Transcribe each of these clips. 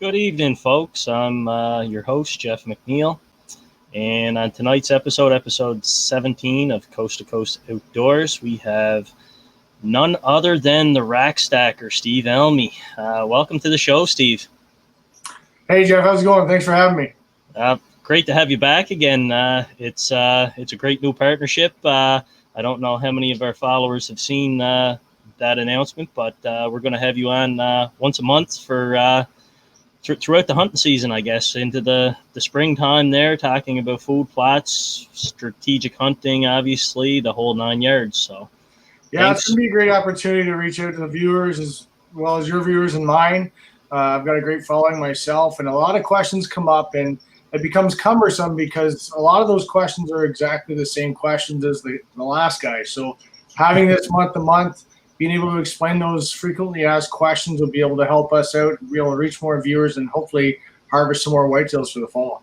Good evening, folks. I'm your host, Jeff McNeil. And on tonight's episode 17 of Coast to Coast Outdoors, we have none other than the rack stacker, Steve Elmy. Welcome to the show, Steve. Hey, Jeff. How's it going? Thanks for having me. Great to have you back again. It's a great new partnership. I don't know how many of our followers have seen that announcement, but we're going to have you on once a month for throughout the hunting season, I guess, into the springtime there, talking about food plots, strategic hunting, obviously, the whole 9 yards. So, yeah, It's going to be a great opportunity to reach out to the viewers as well as your viewers and mine. I've got a great following myself, and a lot of questions come up, and it becomes cumbersome because a lot of those questions are exactly the same questions as the last guy. So having this month to month, being able to explain those frequently asked questions will be able to help us out, be able to reach more viewers, and hopefully harvest some more whitetails for the fall.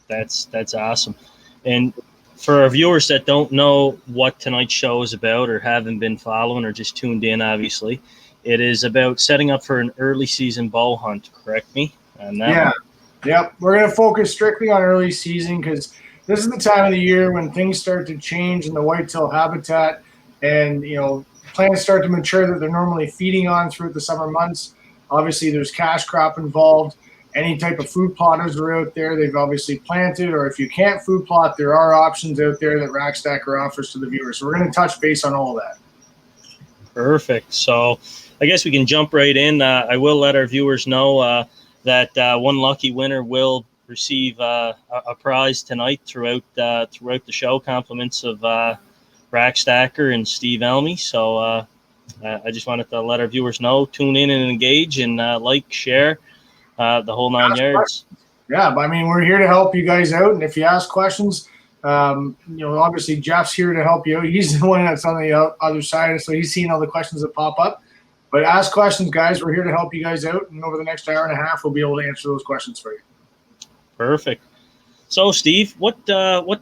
That's awesome. And for our viewers that don't know what tonight's show is about or haven't been following or just tuned in, obviously, it is about setting up for an early season bow hunt. Correct me on that one? Yep. We're going to focus strictly on early season because this is the time of the year when things start to change in the whitetail habitat, and plants start to mature that they're normally feeding on throughout the summer months. Obviously, there's cash crop involved. Any type of food plotters are out there. They've obviously planted, or if you can't food plot, there are options out there that Rack Stacker offers to the viewers. So we're going to touch base on all of that. Perfect. So I guess we can jump right in. I will let our viewers know that one lucky winner will receive a prize tonight throughout the show. Compliments of Rack Stacker and Steve Elmy. So I just wanted to let our viewers know, tune in and engage and like, share the whole 9 yards. Yeah, but I mean, we're here to help you guys out. And if you ask questions, obviously Jeff's here to help you out. He's the one that's on the other side, so he's seeing all the questions that pop up. But ask questions, guys. We're here to help you guys out. And over the next hour and a half, we'll be able to answer those questions for you. Perfect. So, Steve, what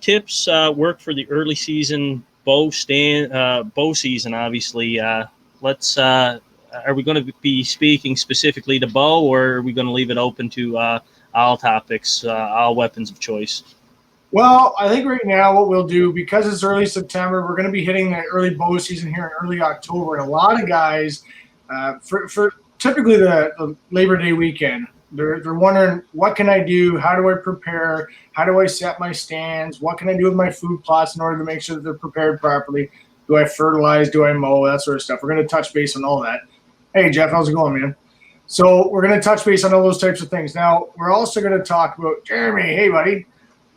tips work for the early season bow season? Obviously, are we going to be speaking specifically to bow, or are we going to leave it open to all topics, all weapons of choice? Well, I think right now what we'll do, because it's early September, we're going to be hitting the early bow season here in early October, and a lot of guys, for typically the Labor Day weekend, they're wondering, what can I do? How do I prepare? How do I set my stands? What can I do with my food plots in order to make sure that they're prepared properly? Do I fertilize? Do I mow? That sort of stuff. We're going to touch base on all that. Hey, Jeff, how's it going, man? So we're going to touch base on all those types of things. Now, we're also going to talk about Jeremy. Hey, buddy.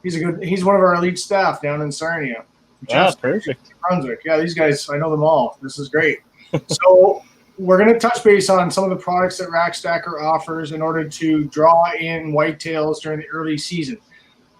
He's one of our elite staff down in Sarnia. Yeah, perfect. Brunswick. Yeah, these guys, I know them all. This is great. So we're going to touch base on some of the products that Rack Stacker offers in order to draw in whitetails during the early season.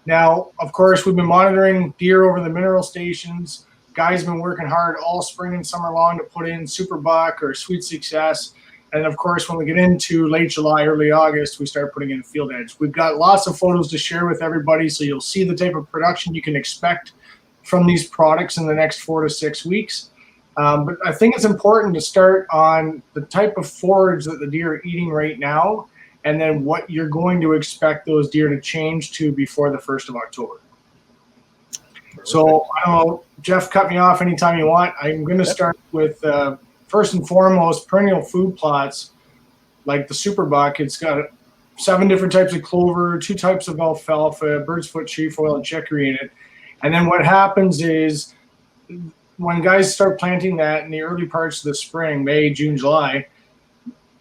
Now, of course, we've been monitoring deer over the mineral stations. Guys have been working hard all spring and summer long to put in Super Buck or Sweet Success. And, of course, when we get into late July, early August, we start putting in Field Edge. We've got lots of photos to share with everybody, so you'll see the type of production you can expect from these products in the next 4 to 6 weeks. But I think it's important to start on the type of forage that the deer are eating right now, and then what you're going to expect those deer to change to before the 1st of October. Perfect. So, I don't know, Jeff, cut me off anytime you want. I'm going to start with, first and foremost, perennial food plots like the Super Buck. It's got 7 different types of clover, 2 types of alfalfa, bird's foot, trefoil, and chicory in it. And then what happens is, when guys start planting that in the early parts of the spring, May, June, July,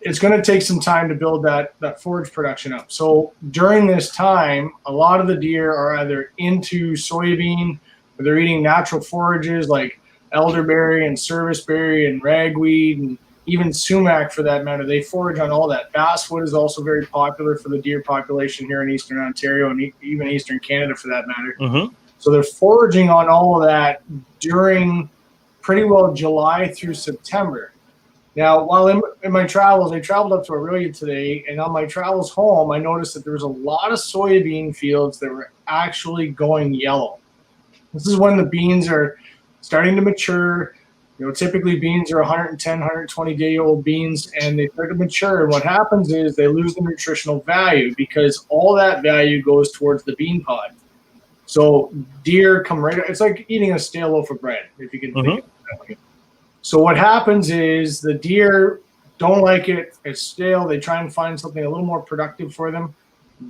it's going to take some time to build that forage production up. So during this time, a lot of the deer are either into soybean, or they're eating natural forages like elderberry and serviceberry and ragweed and even sumac for that matter. They forage on all that. Basswood is also very popular for the deer population here in Eastern Ontario and even Eastern Canada for that matter. Mm-hmm. So they're foraging on all of that during pretty well July through September. Now, while in my travels, I traveled up to Aurelia today, and on my travels home, I noticed that there was a lot of soybean fields that were actually going yellow. This is when the beans are starting to mature. Typically beans are 110, 120-day-old beans, and they start to mature. And what happens is they lose the nutritional value because all that value goes towards the bean pod. So deer come right. It's like eating a stale loaf of bread, if you can think of it that way. So what happens is the deer don't like it. It's stale. They try and find something a little more productive for them.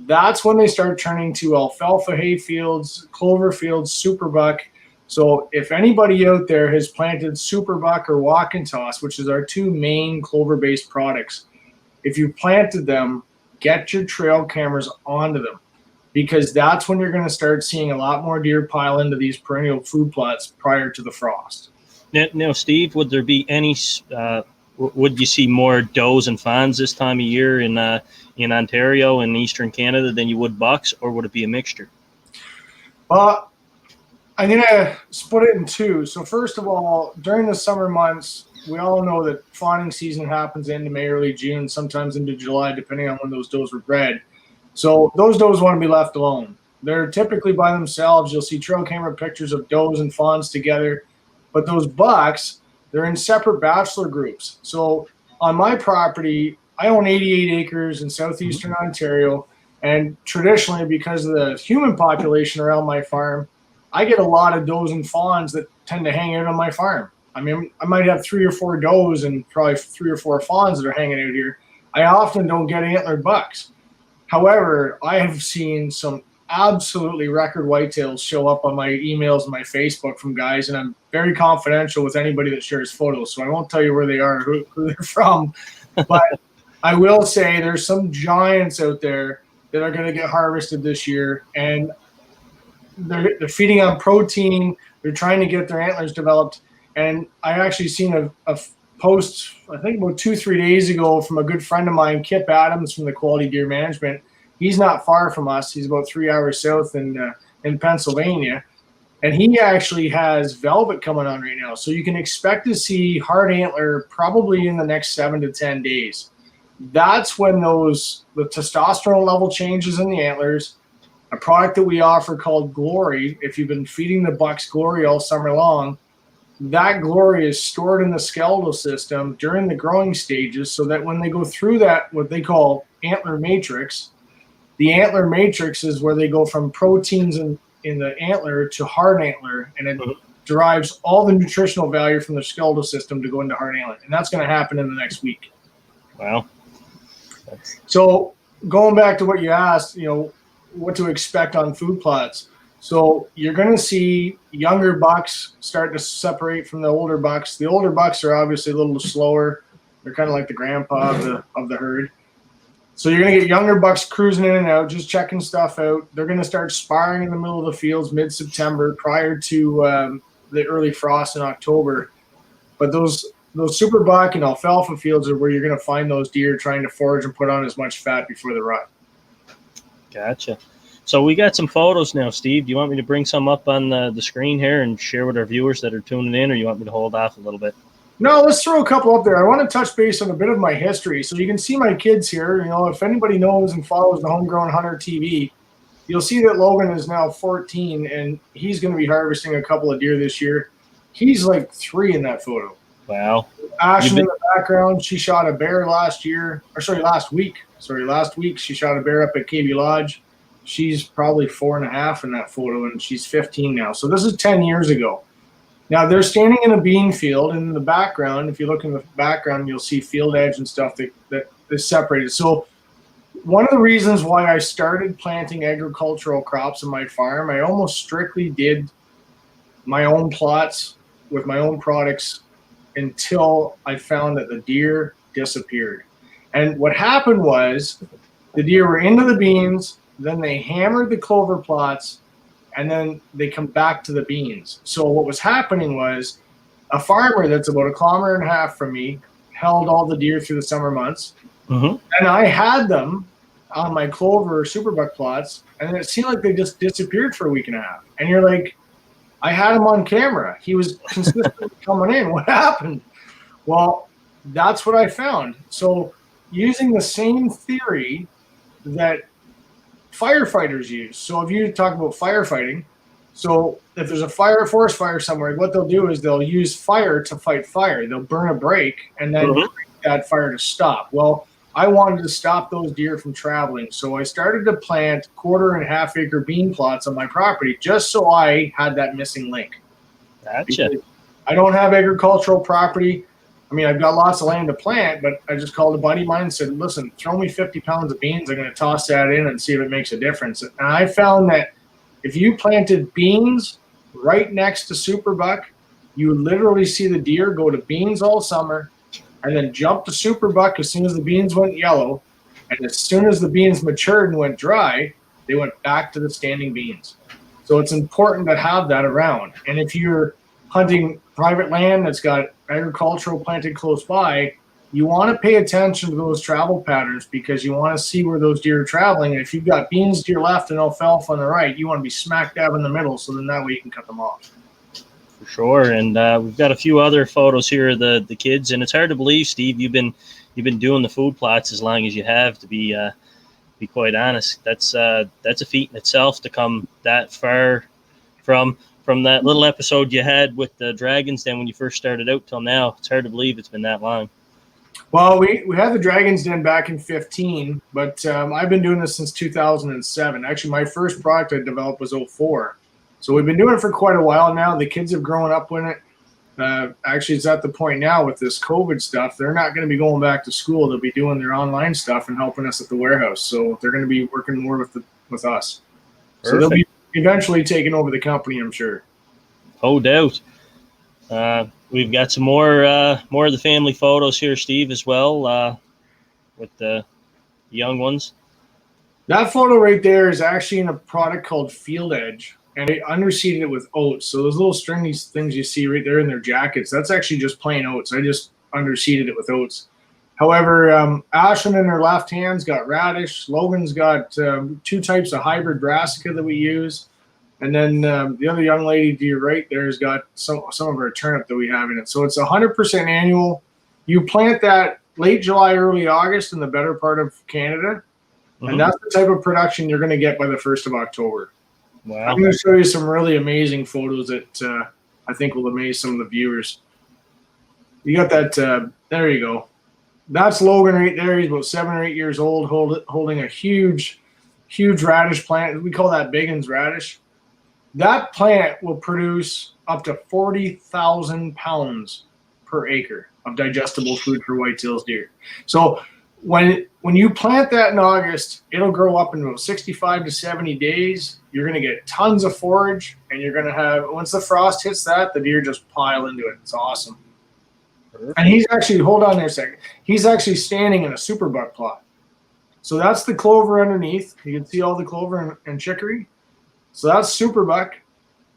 That's when they start turning to alfalfa hay fields, clover fields, superbuck. So if anybody out there has planted superbuck or walk and toss, which is our two main clover-based products, if you planted them, get your trail cameras onto them, because that's when you're going to start seeing a lot more deer pile into these perennial food plots prior to the frost. Now, Steve, would there be any? Would you see more does and fawns this time of year in Ontario and Eastern Canada than you would bucks, or would it be a mixture? I'm going to split it in two. So first of all, during the summer months, we all know that fawning season happens into May, early June, sometimes into July, depending on when those does were bred. So those does want to be left alone. They're typically by themselves. You'll see trail camera pictures of does and fawns together. But those bucks, they're in separate bachelor groups. So on my property, I own 88 acres in southeastern Ontario. And traditionally, because of the human population around my farm, I get a lot of does and fawns that tend to hang out on my farm. I mean, I might have 3 or 4 does and probably 3 or 4 fawns that are hanging out here. I often don't get antlered bucks. However, I have seen some absolutely record whitetails show up on my emails and my Facebook from guys, and I'm very confidential with anybody that shares photos, so I won't tell you where they are, who they're from. But I will say there's some giants out there that are going to get harvested this year, and they're feeding on protein. They're trying to get their antlers developed. And I actually seen a post, I think about 2-3 days ago, from a good friend of mine, Kip Adams from the Quality Deer Management. He's not far from us. He's about 3 hours south in Pennsylvania. And he actually has velvet coming on right now. So you can expect to see hard antler probably in the next 7 to 10 days. That's when the testosterone level changes in the antlers. A product that we offer called Glory, if you've been feeding the bucks Glory all summer long, that Glory is stored in the skeletal system during the growing stages, so that when they go through that, what they call antler matrix, the antler matrix is where they go from proteins in the antler to hard antler, and it derives all the nutritional value from the skeletal system to go into hard antler. And that's going to happen in the next week. Wow. So going back to what you asked, what to expect on food plots. So you're going to see younger bucks start to separate from the older bucks. The older bucks are obviously a little slower. They're kind of like the grandpa of the herd. So you're going to get younger bucks cruising in and out, just checking stuff out. They're going to start sparring in the middle of the fields mid-September, prior to the early frost in October. But those super buck and alfalfa fields are where you're going to find those deer trying to forage and put on as much fat before the rut. Gotcha. So we got some photos now, Steve. Do you want me to bring some up on the screen here and share with our viewers that are tuning in, or you want me to hold off a little bit? No, let's throw a couple up there. I want to touch base on a bit of my history. So you can see my kids here. If anybody knows and follows the Homegrown Hunter TV, you'll see that Logan is now 14, and he's going to be harvesting a couple of deer this year. He's like 3 in that photo. Wow. Ashley in the background, she shot a bear last week. Last week she shot a bear up at KB Lodge. She's probably 4.5 in that photo, and she's 15 now. So this is 10 years ago. Now they're standing in a bean field, and in the background, if you look in the background, you'll see field edge and stuff that is separated. So one of the reasons why I started planting agricultural crops in my farm, I almost strictly did my own plots with my own products until I found that the deer disappeared. And what happened was the deer were into the beans, then they hammered the clover plots, and then they come back to the beans. So what was happening was a farmer that's about 1.5 kilometers from me held all the deer through the summer months. And I had them on my clover superbuck plots, and then it seemed like they just disappeared for 1.5 weeks. And you're like, I had him on camera. He was consistently coming in. What happened? Well, that's what I found. So using the same theory that firefighters use. So if you talk about firefighting, So if there's a forest fire somewhere, what they'll do is they'll use fire to fight fire. They'll burn a break and then break that fire to stop. Well, I wanted to stop those deer from traveling, so I started to plant 1/4 and 1/2 acre bean plots on my property just so I had that missing link. Gotcha. Because I don't have agricultural property. I mean, I've got lots of land to plant, but I just called a buddy of mine and said, listen, throw me 50 pounds of beans. I'm going to toss that in and see if it makes a difference. And I found that if you planted beans right next to superbuck, you would literally see the deer go to beans all summer and then jump to superbuck as soon as the beans went yellow. And as soon as the beans matured and went dry, they went back to the standing beans. So it's important to have that around. And if you're hunting private land that's got agricultural planted close by, you want to pay attention to those travel patterns because you want to see where those deer are traveling. And if you've got beans to your left and alfalfa on the right, you want to be smack dab in the middle, so then that way you can cut them off. For sure. And we've got a few other photos here of the kids, and it's hard to believe, Steve, you've been doing the food plots as long as you have, to be quite honest. That's a feat in itself to come that far from that little episode you had with the Dragons Den when you first started out till now. It's hard to believe it's been that long. Well, we had the Dragons Den back in 2015, but I've been doing this since 2007. Actually, my first product I developed was 2004. So we've been doing it for quite a while now. The kids have grown up with it. Actually, it's at the point now with this COVID stuff, they're not going to be going back to school. They'll be doing their online stuff and helping us at the warehouse. So they're going to be working more with us. Perfect. So they'll be eventually taking over the company, I'm sure. No doubt. We've got some more of the family photos here, Steve, as well, with the young ones. That photo right there is actually in a product called Field Edge, and I underseeded it with oats. So those little stringy things you see right there in their jackets, that's actually just plain oats. I just underseeded it with oats. However, Ashlyn in her left hand's got radish. Logan's got 2 types of hybrid brassica that we use. And then the other young lady to your right there has got some of our turnip that we have in it. So it's 100% annual. You plant that late July, early August in the better part of Canada. Mm-hmm. And that's the type of production you're going to get by the 1st of October. Wow. I'm going to show you some really amazing photos that I think will amaze some of the viewers. You got that. There you go. That's Logan right there. He's about 7 or 8 years old, holding a huge radish plant. We call that Biggins radish. That plant will produce up to 40,000 pounds per acre of digestible food for whitetails deer. So when you plant that in August, it'll grow up in about 65 to 70 days. You're going to get tons of forage, and you're going to have, once the frost hits that, the deer just pile into it. It's awesome. Perfect. And he's actually, hold on there a second. He's actually standing in a superbuck plot. So that's the clover underneath. You can see all the clover and chicory. So that's superbuck,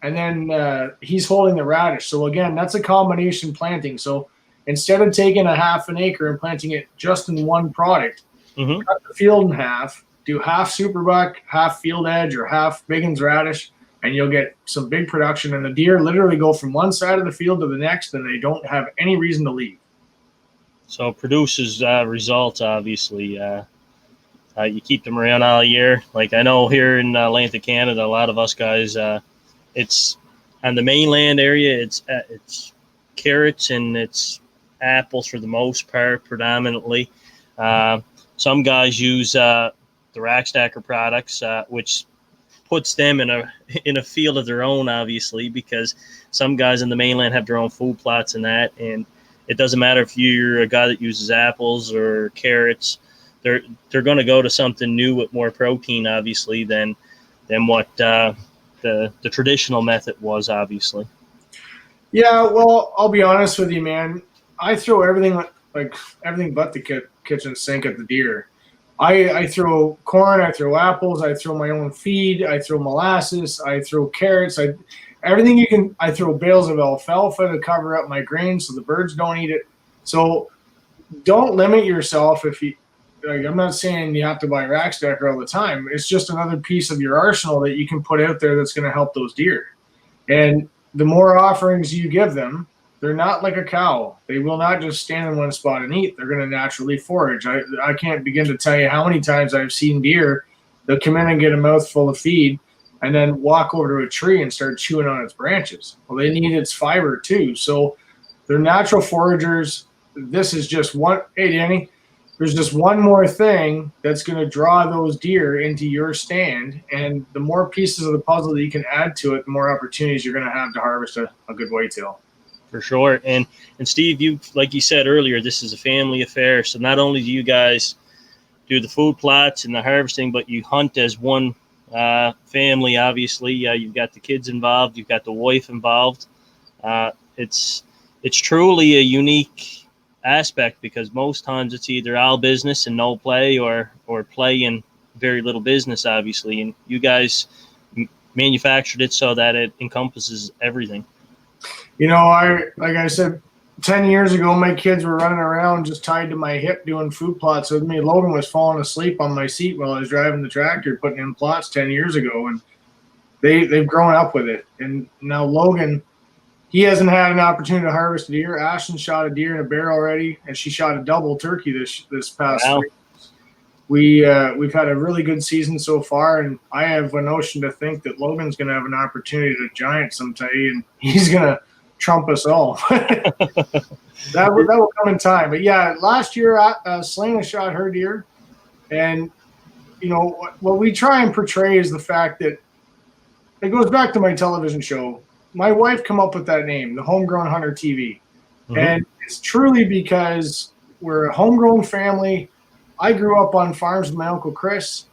and then he's holding the radish. So again, that's a combination planting. So instead of taking a 1/2 acre and planting it just in one product, cut the field in half, do half superbuck, half Field Edge, or half Biggins radish, and you'll get some big production. And the deer literally go from one side of the field to the next, and they don't have any reason to leave. So produces results, obviously. You keep them around all year. Like I know here in Atlantic Canada, a lot of us guys, it's on the mainland area. It's carrots and it's apples for the most part, predominantly. Some guys use the Rack Stacker products, which puts them in a field of their own, obviously, because some guys in the mainland have their own food plots and that, and it doesn't matter if you're a guy that uses apples or carrots. They're going to go to something new with more protein, obviously, than what the traditional method was, obviously. Yeah, well, I'll be honest with you, man. I throw everything but the kitchen sink at the deer. I throw corn, I throw apples, I throw my own feed, I throw molasses, I throw carrots, everything you can. I throw bales of alfalfa to cover up my grain so the birds don't eat it. So don't limit yourself if you. Like, I'm not saying you have to buy Rack Stacker all the time. It's just another piece of your arsenal that you can put out there that's going to help those deer. And the more offerings you give them, they're not like a cow. They will not just stand in one spot and eat. They're going to naturally forage. I can't begin to tell you how many times I've seen deer that come in and get a mouthful of feed, and then walk over to a tree and start chewing on its branches. Well, they need its fiber too. So they're natural foragers. This is just one. Hey, Danny, there's just one more thing that's going to draw those deer into your stand. And the more pieces of the puzzle that you can add to it, the more opportunities you're going to have to harvest a good whitetail. For sure. And Steve, you, like you said earlier, this is a family affair. So not only do you guys do the food plots and the harvesting, but you hunt as one family. Obviously, you've got the kids involved, you've got the wife involved. It's truly a unique aspect, because most times it's either all business and no play, or play and very little business, obviously. And you guys manufactured it so that it encompasses everything. Like I said, 10 years ago, my kids were running around just tied to my hip doing food plots with me. Logan was falling asleep on my seat while I was driving the tractor, putting in plots 10 years ago, and they've grown up with it. And now Logan, he hasn't had an opportunity to harvest a deer. Ashton shot a deer in a bear already, and she shot a double turkey this past spring. We've had a really good season so far, and I have a notion to think that Logan's going to have an opportunity to giant someday, and he's going to trump us all. that will come in time. But yeah, last year Selena shot her deer, and what we try and portray is the fact that it goes back to my television show. My wife come up with that name, the Homegrown Hunter TV. Mm-hmm. And it's truly because we're a homegrown family. I grew up on farms with my Uncle Chris,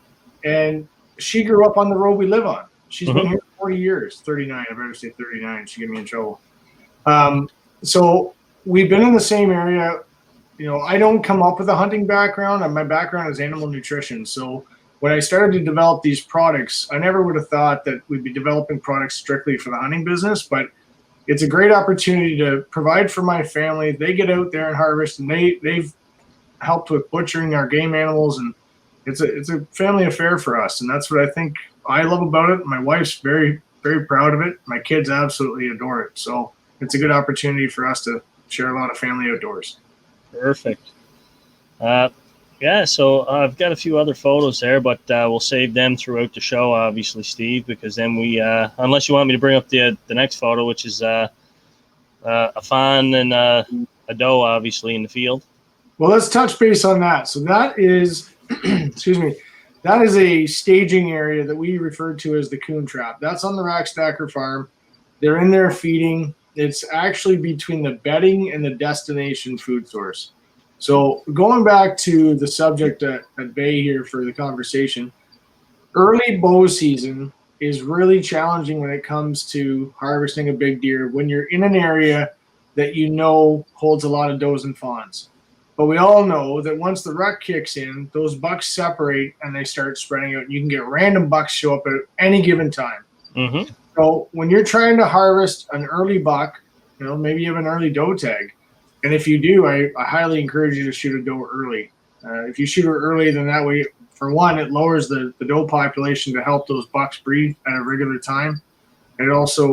and she grew up on the road we live on. She's been here 40 years, 39. I better say 39. She get me in trouble. So we've been in the same area. I don't come up with a hunting background, and my background is animal nutrition. So when I started to develop these products, I never would have thought that we'd be developing products strictly for the hunting business, but it's a great opportunity to provide for my family. They get out there and harvest, and they've helped with butchering our game animals, and it's a family affair for us. And that's what I think I love about it. My wife's very, very proud of it. My kids absolutely adore it. So it's a good opportunity for us to share a lot of family outdoors. Perfect. Yeah, so I've got a few other photos there, but we'll save them throughout the show, obviously, Steve, because then we, unless you want me to bring up the next photo, which is a fawn and a doe, obviously, in the field. Well, let's touch base on that. So that is, excuse me, that is a staging area that we refer to as the coon trap. That's on the Rackstacker farm. They're in there feeding. It's actually between the bedding and the destination food source. So going back to the subject at bay here for the conversation, early bow season is really challenging when it comes to harvesting a big deer when you're in an area that holds a lot of does and fawns. But we all know that once the rut kicks in, those bucks separate and they start spreading out. You can get random bucks show up at any given time. Mm-hmm. So when you're trying to harvest an early buck, maybe you have an early doe tag. And if you do, I highly encourage you to shoot a doe early. If you shoot her early, then that way, for one, it lowers the doe population to help those bucks breed at a regular time. And it also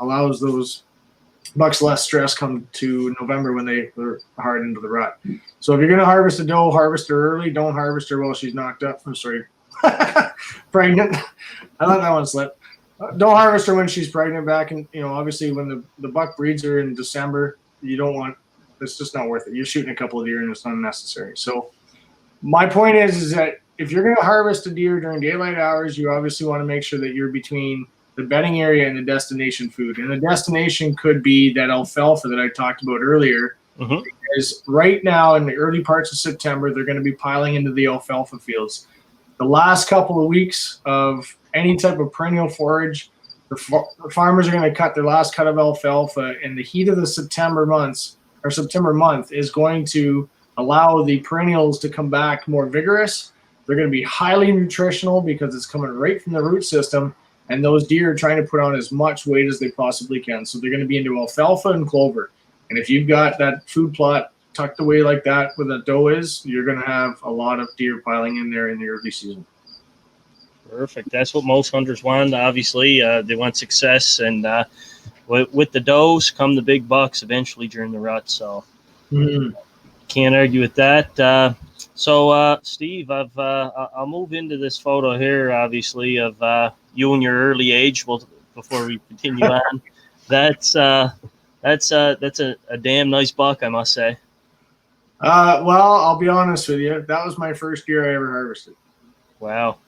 allows those bucks less stress come to November when they're hard into the rut. So if you're going to harvest a doe, harvest her early. Don't harvest her while she's knocked up. I'm sorry. Pregnant. I let that one slip. Don't harvest her when she's pregnant back. And, obviously when the buck breeds her in December, you don't want, it's just not worth it. You're shooting a couple of deer and it's unnecessary. So my point is that if you're going to harvest a deer during daylight hours, you obviously want to make sure that you're between the bedding area and the destination food. And the destination could be that alfalfa that I talked about earlier. Mm-hmm. Because right now in the early parts of September, they're going to be piling into the alfalfa fields. The last couple of weeks of any type of perennial forage, the farmers are going to cut their last cut of alfalfa, and the heat of the September month is going to allow the perennials to come back more vigorous. They're going to be highly nutritional because it's coming right from the root system. And those deer are trying to put on as much weight as they possibly can. So they're going to be into alfalfa and clover. And if you've got that food plot tucked away like that where the doe is, you're going to have a lot of deer piling in there in the early season. Perfect. That's what most hunters want, obviously. They want success. And with the does come the big bucks eventually during the rut. So can't argue with that. So Steve, I'll move into this photo here, obviously, of you and your early age. Well, before we continue on, that's a damn nice buck, I must say. Well, I'll be honest with you. That was my first deer I ever harvested. Wow.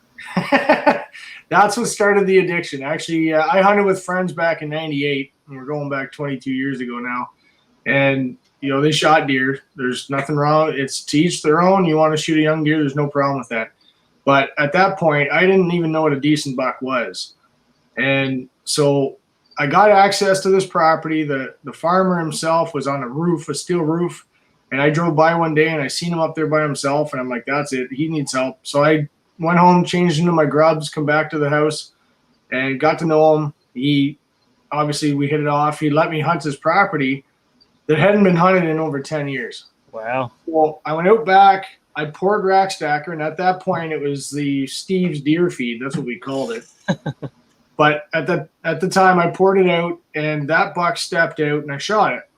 That's what started the addiction. Actually, I hunted with friends back in '98, and we're going back 22 years ago now. And they shot deer. There's nothing wrong. It's to each their own. You want to shoot a young deer, there's no problem with that. But at that point, I didn't even know what a decent buck was. And so I got access to this property. The farmer himself was on a roof, a steel roof. And I drove by one day and I seen him up there by himself. And I'm like, that's it. He needs help. So I went home, changed into my grubs, come back to the house and got to know him. We hit it off. He let me hunt his property that hadn't been hunted in over 10 years. Wow. Well, I went out back. I poured rack stacker, and at that point, it was the Steve's deer feed. That's what we called it. But at the time, I poured it out, and that buck stepped out, and I shot it.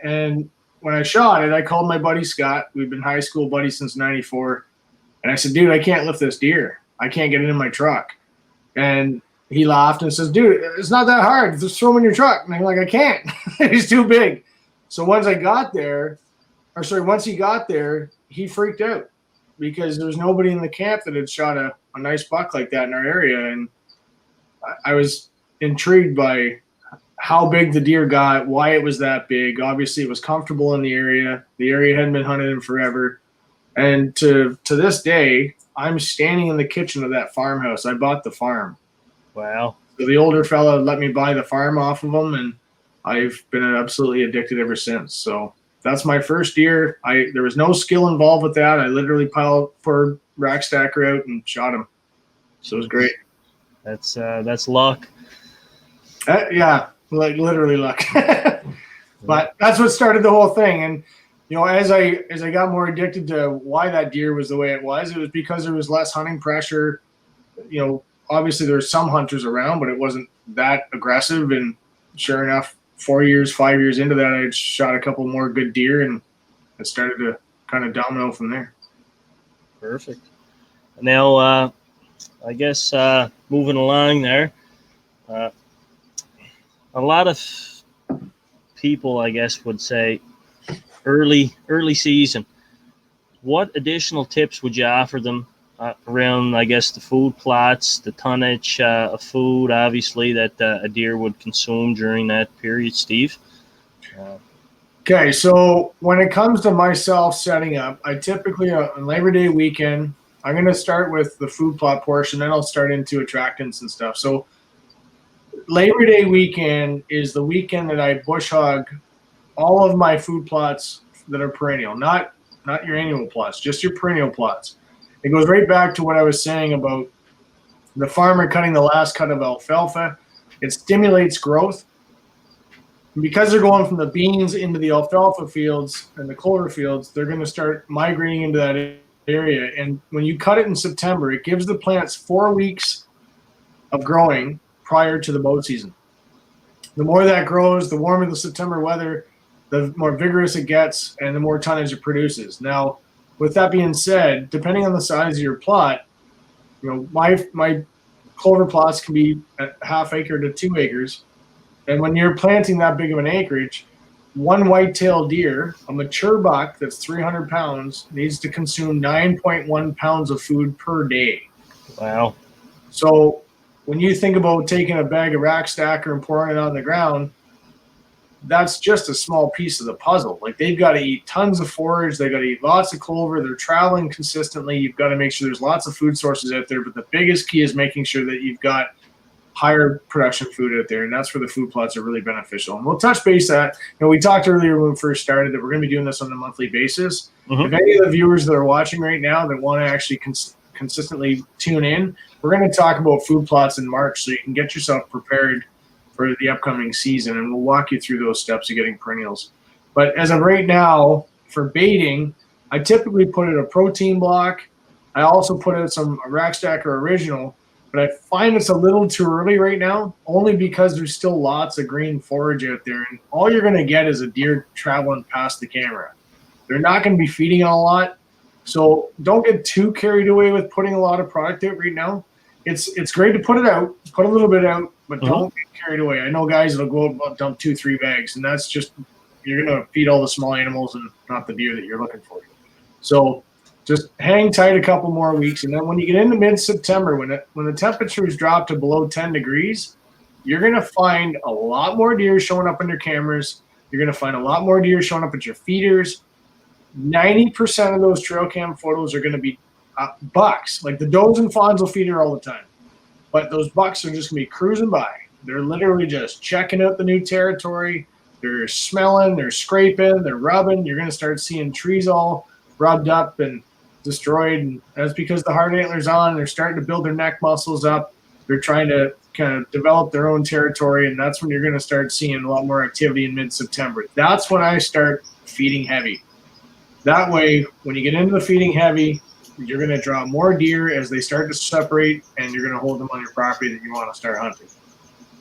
And when I shot it, I called my buddy Scott. We've been high school buddies since '94. And I said, dude, I can't lift this deer. I can't get it in my truck. And he laughed and says, dude, it's not that hard. Just throw him in your truck. And I'm like, I can't. He's too big. So once he got there, he freaked out because there was nobody in the camp that had shot a nice buck like that in our area. And I was intrigued by how big the deer got, why it was that big. Obviously, it was comfortable in the area. The area hadn't been hunted in forever. And to this day, I'm standing in the kitchen of that farmhouse. I bought the farm. Wow. So the older fella let me buy the farm off of him, and I've been absolutely addicted ever since. So that's my first deer. There was no skill involved with that. I literally poured rack stacker out and shot him. So it was great. That's luck. Yeah, like literally luck. But that's what started the whole thing. And as I got more addicted to why that deer was the way it was because there was less hunting pressure. Obviously there were some hunters around, but it wasn't that aggressive. And sure enough, 5 years into that, I shot a couple more good deer, and it started to kind of domino from there. Perfect. Now, I guess moving along there, a lot of people, I guess, would say early season. What additional tips would you offer them around, I guess, the food plots, the tonnage of food, obviously, that a deer would consume during that period, Steve? Okay, so when it comes to myself setting up, I typically, on Labor Day weekend, I'm going to start with the food plot portion, then I'll start into attractants and stuff. So Labor Day weekend is the weekend that I bush hog all of my food plots that are perennial, not your annual plots, just your perennial plots. It goes right back to what I was saying about the farmer cutting the last cut of alfalfa. It stimulates growth. And because they're going from the beans into the alfalfa fields and the clover fields, they're going to start migrating into that area. And when you cut it in September, it gives the plants 4 weeks of growing prior to the boat season. The more that grows, the warmer the September weather, the more vigorous it gets, and the more tonnage it produces. Now, with that being said, depending on the size of your plot, my clover plots can be a half acre to 2 acres. And when you're planting that big of an acreage, one white-tailed deer, a mature buck that's 300 pounds, needs to consume 9.1 pounds of food per day. Wow. So when you think about taking a bag of rack stacker and pouring it on the ground, that's just a small piece of the puzzle. Like, they've got to eat tons of forage. They've got to eat lots of clover. They're traveling consistently. You've got to make sure there's lots of food sources out there. But the biggest key is making sure that you've got higher production food out there. And that's where the food plots are really beneficial. And we'll touch base that, we talked earlier when we first started that we're going to be doing this on a monthly basis. Mm-hmm. If any of the viewers that are watching right now that want to actually consistently tune in, we're going to talk about food plots in March so you can get yourself prepared for the upcoming season, and we'll walk you through those steps of getting perennials. But as of right now, for baiting, I typically put in a protein block. I also put in some rack stacker original, but I find it's a little too early right now, only because there's still lots of green forage out there, and all you're going to get is a deer traveling past the camera. They're not going to be feeding on a lot, so don't get too carried away with putting a lot of product out right now. it's great to put it out, put a little bit out, but don't get carried away. I know guys that'll go out and dump 2-3 bags, and that's just, you're going to feed all the small animals and not the deer that you're looking for. So just hang tight a couple more weeks, and then when you get into mid-September, when the temperatures drop to below 10 degrees, you're going to find a lot more deer showing up on your cameras. You're going to find a lot more deer showing up at your feeders. 90% of those trail cam photos are going to be bucks. Like the does and fawns will feed her all the time, but those bucks are just going to be cruising by. They're literally just checking out the new territory. They're smelling, they're scraping, they're rubbing. You're going to start seeing trees all rubbed up and destroyed, and that's because the hard antler's on. They're starting to build their neck muscles up. They're trying to kind of develop their own territory, and that's when you're going to start seeing a lot more activity in mid-September. That's when I start feeding heavy. That way, when you get into the feeding heavy, you're going to draw more deer as they start to separate, and you're going to hold them on your property that you want to start hunting.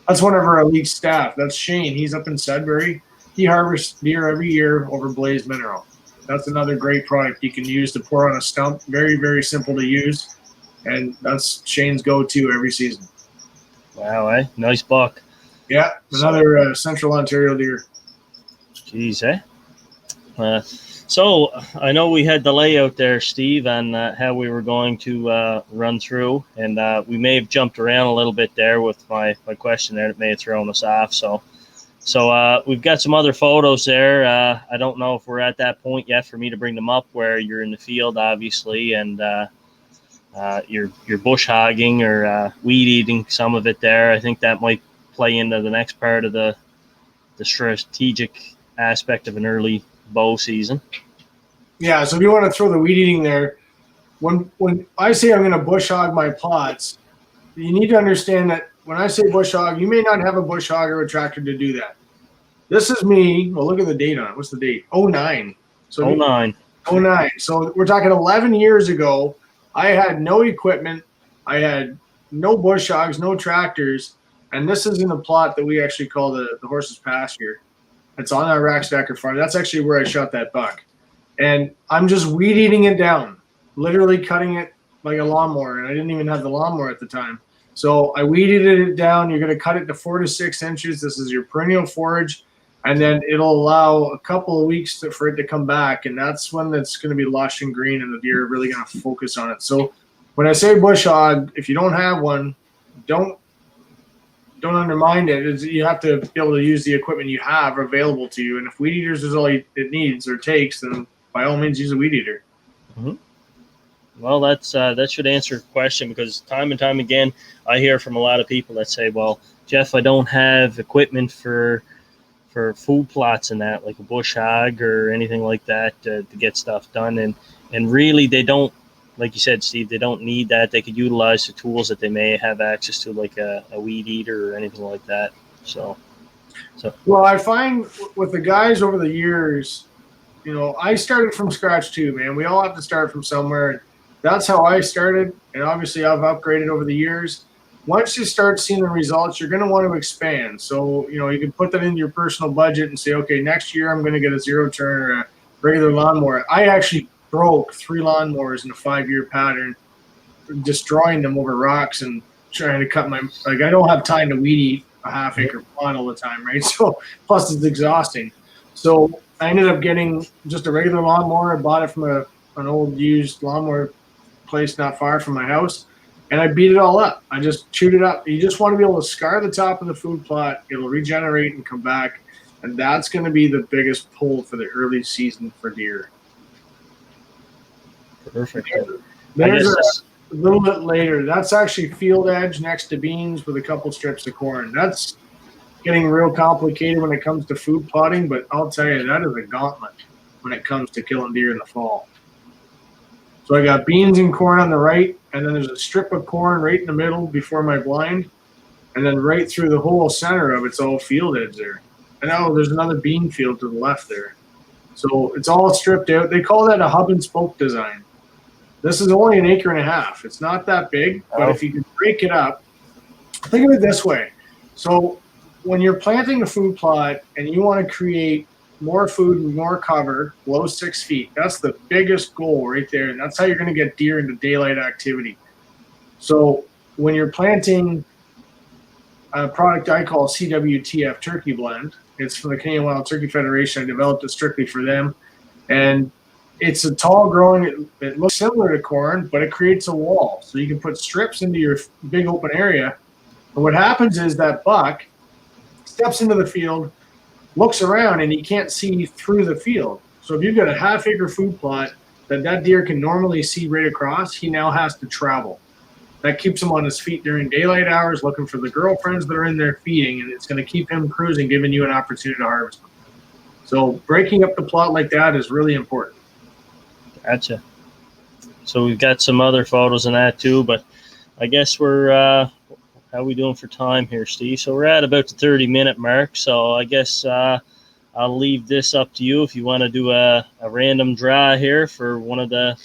That's one of our elite staff. That's Shane. He's up in Sudbury. He harvests deer every year over Blaze Mineral. That's another great product you can use to pour on a stump. Very, very simple to use, and that's Shane's go-to every season. Wow, nice buck. Yeah, another Central Ontario deer. Jeez, so I know we had the layout there, Steve, on how we were going to run through, and we may have jumped around a little bit there with my question there that may have thrown us off. So we've got some other photos there. I don't know if we're at that point yet for me to bring them up where you're in the field, obviously, and you're bush hogging or weed eating some of it there. I think that might play into the next part of the strategic aspect of an early bow season. Yeah, so if you want to throw the weed eating there, when I say I'm going to bush hog my plots, you need to understand that when I say bush hog, you may not have a bush hog or a tractor to do that. This is me. Well, look at the date on it. What's the date? 09. So 09. 09. So we're talking 11 years ago. I had no equipment. I had no bush hogs, no tractors. And this is in the plot that we actually call the horse's pasture. It's on our Rackstacker farm. That's actually where I shot that buck. And I'm just weed eating it down, literally cutting it like a lawnmower. And I didn't even have the lawnmower at the time. So I weeded it down. You're going to cut it to 4 to 6 inches. This is your perennial forage. And then it'll allow a couple of weeks for it to come back. And that's when it's going to be lush and green and the deer are really going to focus on it. So when I say bush hog, if you don't have one, don't undermine it. You have to be able to use the equipment you have available to you. And if weed eaters is all it needs or takes, then by all means use a weed eater. Mm-hmm. Well, that should answer the question, because time and time again, I hear from a lot of people that say, well, Jeff, I don't have equipment for food plots and that, like a bush hog or anything like that to get stuff done. And really, they don't, like you said, Steve, they don't need that. They could utilize the tools that they may have access to, like a weed eater or anything like that. So. Well, I find with the guys over the years, I started from scratch too, man. We all have to start from somewhere. That's how I started, and obviously I've upgraded over the years. Once you start seeing the results, you're going to want to expand. So, you can put that into your personal budget and say, okay, next year I'm going to get a zero turn or a regular lawnmower. I actually broke 3 lawnmowers in a 5-year pattern, destroying them over rocks and trying to cut I don't have time to weed eat a half-acre plot all the time, right? So, plus it's exhausting. So I ended up getting just a regular lawnmower. I bought it from an old used lawnmower place not far from my house, and I beat it all up. I just chewed it up. You just want to be able to scar the top of the food plot. It'll regenerate and come back, and that's going to be the biggest pull for the early season for deer. Perfect. There's a little bit later. That's actually field edge next to beans with a couple strips of corn. That's getting real complicated when it comes to food plotting, but I'll tell you, that is a gauntlet when it comes to killing deer in the fall. So I got beans and corn on the right, and then there's a strip of corn right in the middle before my blind, and then right through the whole center of it's all field edge there. And now there's another bean field to the left there. So it's all stripped out. They call that a hub and spoke design. This is only 1.5 acres. It's not that big, but if you can break it up, think of it this way. So when you're planting a food plot and you want to create more food and more cover below 6 feet, that's the biggest goal right there. And that's how you're going to get deer into daylight activity. So when you're planting a product I call CWTF Turkey Blend, it's from the Canadian Wild Turkey Federation. I developed it strictly for them. And it's a tall growing, it looks similar to corn, but it creates a wall. So you can put strips into your big open area. And what happens is that buck steps into the field, looks around, and he can't see through the field. So if you've got a half-acre food plot that deer can normally see right across, he now has to travel. That keeps him on his feet during daylight hours, looking for the girlfriends that are in there feeding, and it's going to keep him cruising, giving you an opportunity to harvest them. So breaking up the plot like that is really important. Gotcha. So we've got some other photos in that too, but I guess we're how are we doing for time here, Steve? So we're at about the 30-minute mark. So I guess I'll leave this up to you if you want to do a random draw here for one of the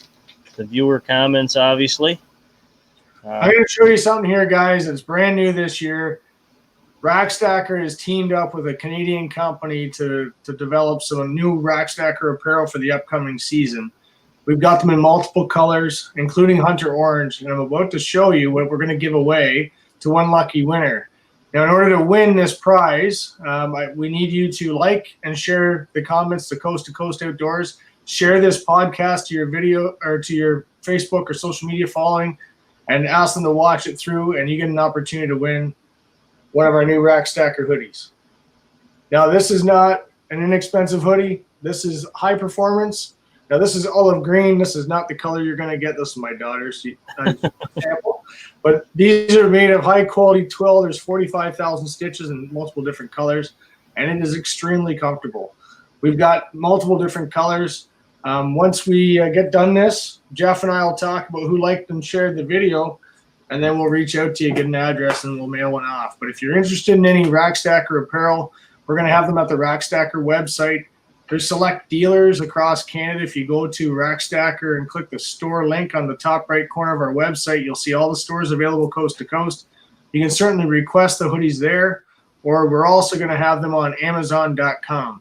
viewer comments, obviously. I'm going to show you something here, guys. It's brand new this year. Rack Stacker has teamed up with a Canadian company to develop some new Rack Stacker apparel for the upcoming season. We've got them in multiple colors, including Hunter Orange, and I'm about to show you what we're going to give away to one lucky winner. Now, in order to win this prize, we need you to like and share the comments to Coast Outdoors. Share this podcast to your video or to your Facebook or social media following, and ask them to watch it through, and you get an opportunity to win one of our new Rack Stacker hoodies. Now, this is not an inexpensive hoodie. This is high performance. Now, this is olive green. This is not the color you're going to get. This is my daughter's sample. But these are made of high-quality twill. There's 45,000 stitches in multiple different colors, and it is extremely comfortable. We've got multiple different colors. Once we get done this, Jeff and I will talk about who liked and shared the video, and then we'll reach out to you, get an address, and we'll mail one off. But if you're interested in any Rack Stacker apparel, we're going to have them at the Rack Stacker website. There's select dealers across Canada. If you go to Rack Stacker and click the store link on the top right corner of our website, you'll see all the stores available coast to coast. You can certainly request the hoodies there, or we're also going to have them on Amazon.com.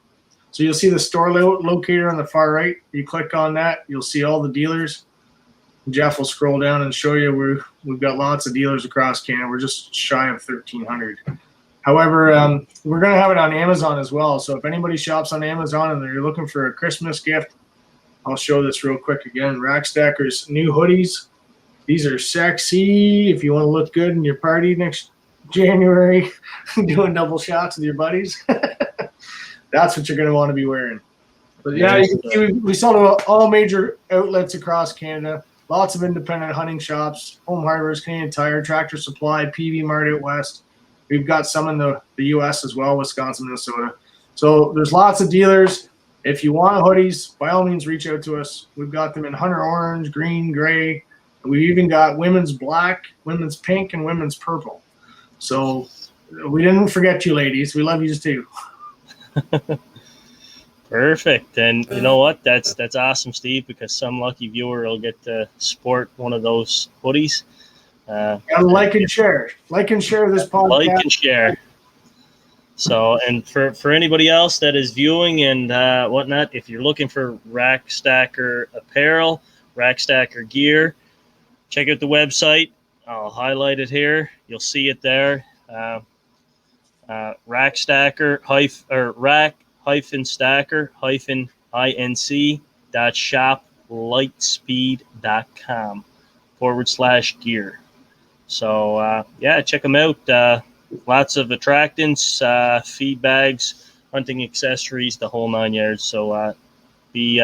So you'll see the store locator on the far right. You click on that, you'll see all the dealers. Jeff will scroll down and show you we've got lots of dealers across Canada. We're just shy of 1,300. However, we're going to have it on Amazon as well. So if anybody shops on Amazon and they're looking for a Christmas gift, I'll show this real quick again. Rack Stacker's new hoodies. These are sexy if you want to look good in your party next January, doing double shots with your buddies. That's what you're going to want to be wearing. But yeah, you can see we sell to all major outlets across Canada. Lots of independent hunting shops, Home Hardware's, Canadian Tire, Tractor Supply, PV Mart out west. We've got some in the U.S. as well, Wisconsin, Minnesota. So there's lots of dealers. If you want hoodies, by all means, reach out to us. We've got them in Hunter Orange, green, gray. We've even got women's black, women's pink, and women's purple. So we didn't forget you, ladies. We love you too. Perfect. And you know what? That's awesome, Steve, because some lucky viewer will get to sport one of those hoodies. Like and share this podcast. Like and share. So, and for anybody else that is viewing and whatnot, if you're looking for Rack Stacker apparel, Rack Stacker gear, check out the website. I'll highlight it here. You'll see it there. Rack Stacker rack-stacker-inc.shoplightspeed.com/gear. So, yeah, check them out. Lots of attractants, feed bags, hunting accessories, the whole 9 yards. So be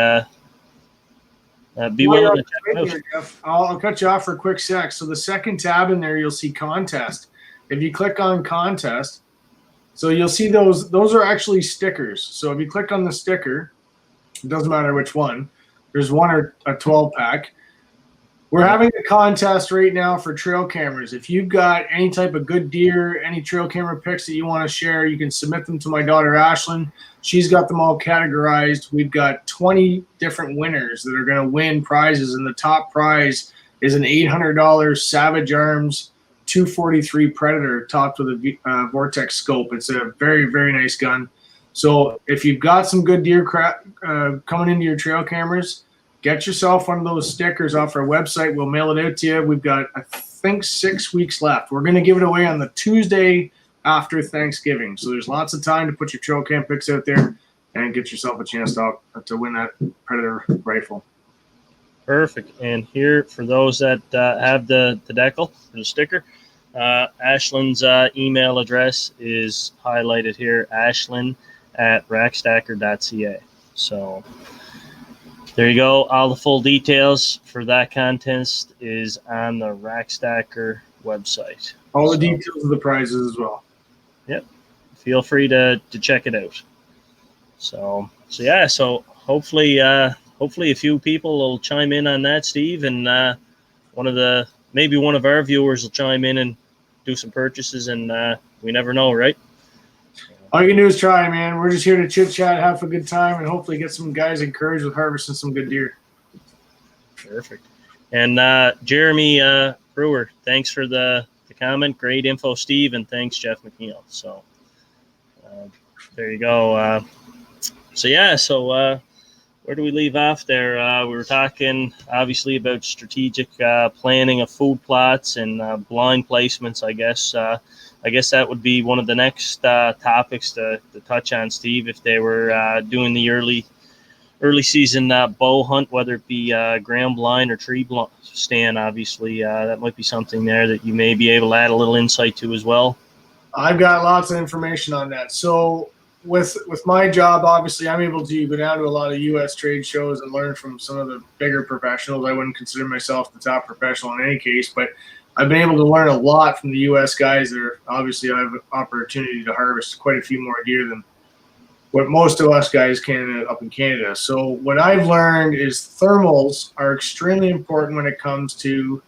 willing to check them out. I'll cut you off for a quick sec. So the second tab in there, you'll see contest. If you click on contest, so you'll see those are actually stickers. So if you click on the sticker, it doesn't matter which one. There's one or a 12-pack. We're having a contest right now for trail cameras. If you've got any type of good deer, any trail camera pics that you want to share, you can submit them to my daughter, Ashlyn. She's got them all categorized. We've got 20 different winners that are going to win prizes, and the top prize is an $800 Savage Arms 243 Predator topped with a Vortex scope. It's a very, very nice gun. So if you've got some good deer coming into your trail cameras, get yourself one of those stickers off our website. We'll mail it out to you. We've got think 6 weeks left. We're going to give it away on the Tuesday after Thanksgiving. So there's lots of time to put your trail cam picks out there and get yourself a chance to win that Predator rifle. Perfect. And here, for those that have the decal, the sticker, Ashlyn's email address is highlighted here, ashlyn@rackstacker.ca. So there you go. All the full details for that contest is on the Rackstacker website. All the details of the prizes as well. Yep. Feel free to check it out. So yeah. So hopefully a few people will chime in on that, Steve, and maybe one of our viewers will chime in and do some purchases, and we never know, right? All you can do is try, man. We're just here to chit chat, have a good time, and hopefully get some guys encouraged with harvesting some good deer. Perfect. And Jeremy Brewer, thanks for the comment. Great info, Steve, and thanks, Jeff McNeil. So there you go. Where do we leave off there? We were talking, obviously, about strategic planning of food plots and blind placements, I guess. I guess that would be one of the next topics to touch on, Steve, if they were doing the early season bow hunt, whether it be ground blind or tree stand. Obviously, that might be something there that you may be able to add a little insight to as well. I've got lots of information on that. So with my job, obviously, I'm able to go down to a lot of U.S. trade shows and learn from some of the bigger professionals. I wouldn't consider myself the top professional in any case, but I've been able to learn a lot from the U.S. guys that are obviously I have an opportunity to harvest quite a few more deer than what most of us guys can up in Canada. So what I've learned is thermals are extremely important when it comes to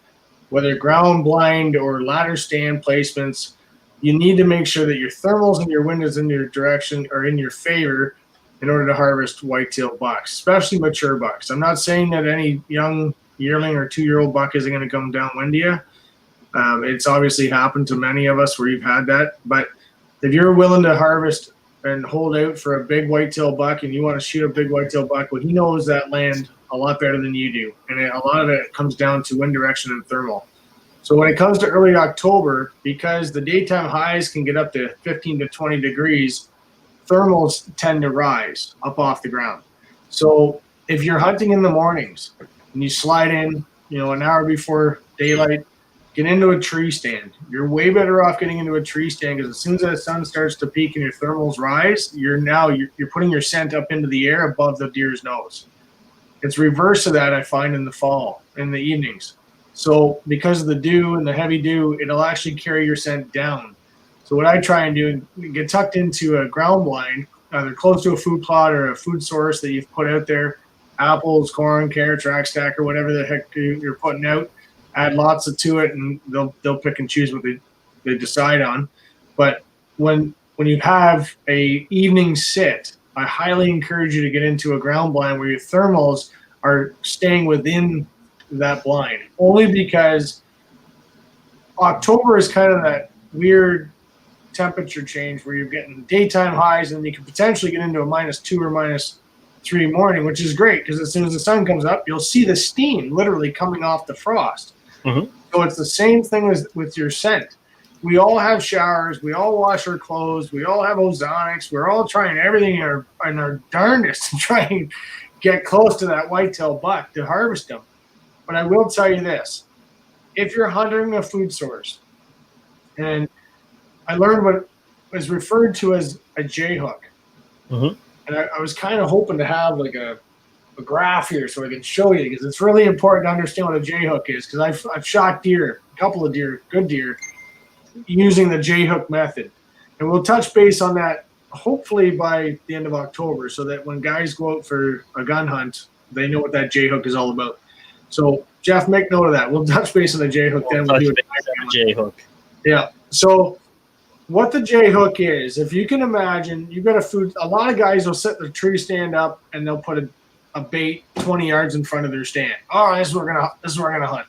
whether ground blind or ladder stand placements. You need to make sure that your thermals and your windows in your direction are in your favor in order to harvest whitetail bucks, especially mature bucks. I'm not saying that any young yearling or 2-year-old buck isn't going to come downwind to you. It's obviously happened to many of us where you've had that. But if you're willing to harvest and hold out for a big whitetail buck and you want to shoot a big whitetail buck, well, he knows that land a lot better than you do. And a lot of it comes down to wind direction and thermal. So when it comes to early October, because the daytime highs can get up to 15 to 20 degrees, thermals tend to rise up off the ground. So if you're hunting in the mornings and you slide in, an hour before daylight, get into a tree stand. You're way better off getting into a tree stand because as soon as the sun starts to peak and your thermals rise, you're putting your scent up into the air above the deer's nose. It's reverse of that I find in the fall, in the evenings. So because of the dew and the heavy dew, it'll actually carry your scent down. So what I try and do is get tucked into a ground blind, either close to a food plot or a food source that you've put out there, apples, corn, carrots, rack stacker, whatever the heck you're putting out. Add lots to it, and they'll pick and choose what they decide on. But when you have a evening sit, I highly encourage you to get into a ground blind where your thermals are staying within that blind, only because October is kind of that weird temperature change where you're getting daytime highs and you can potentially get into a -2 or -3 morning, which is great because as soon as the sun comes up, you'll see the steam literally coming off the frost. Mm-hmm. So it's the same thing as with your scent. We all have showers. We all wash our clothes. We all have ozonics. We're all trying everything in our darndest to try and get close to that whitetail buck to harvest them. But I will tell you this. If you're hunting a food source, and I learned what was referred to as a J-hook. Mm-hmm. And I was kind of hoping to have like a graph here so I can show you because it's really important to understand what a J-hook is because I've shot deer, a couple of deer, good deer, using the J-hook method. And we'll touch base on that hopefully by the end of October so that when guys go out for a gun hunt, they know what that J-hook is all about. So, Jeff, make note of that. We'll touch base on the J-hook. We'll do the J-hook. Yeah. So what the J-hook is, if you can imagine, you've got a lot of guys will set the tree stand up and they'll put a bait 20 yards in front of their stand. All right, this is where we're gonna hunt.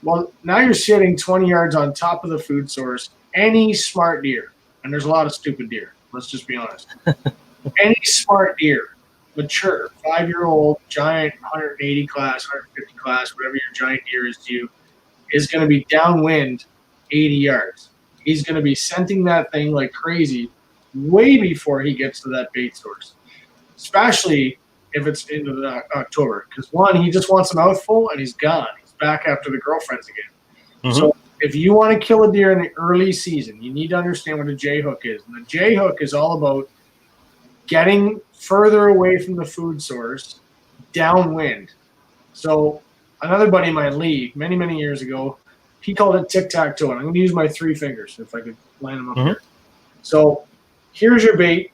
Well, now you're sitting 20 yards on top of the food source. Any smart deer, and there's a lot of stupid deer. Let's just be honest. Any smart deer, mature, 5-year-old, giant, 180 class, 150 class, whatever your giant deer is to you, is going to be downwind 80 yards. He's going to be scenting that thing like crazy way before he gets to that bait source, especially if it's into the October. Because one, he just wants a mouthful and he's gone. He's back after the girlfriends again. Mm-hmm. So if you want to kill a deer in the early season, you need to understand what a J hook is. And the J hook is all about getting further away from the food source, downwind. So another buddy of mine, Lee, many, many years ago, he called it tic-tac-toe. And I'm going to use my 3 fingers if I could line them up here. So here's your bait,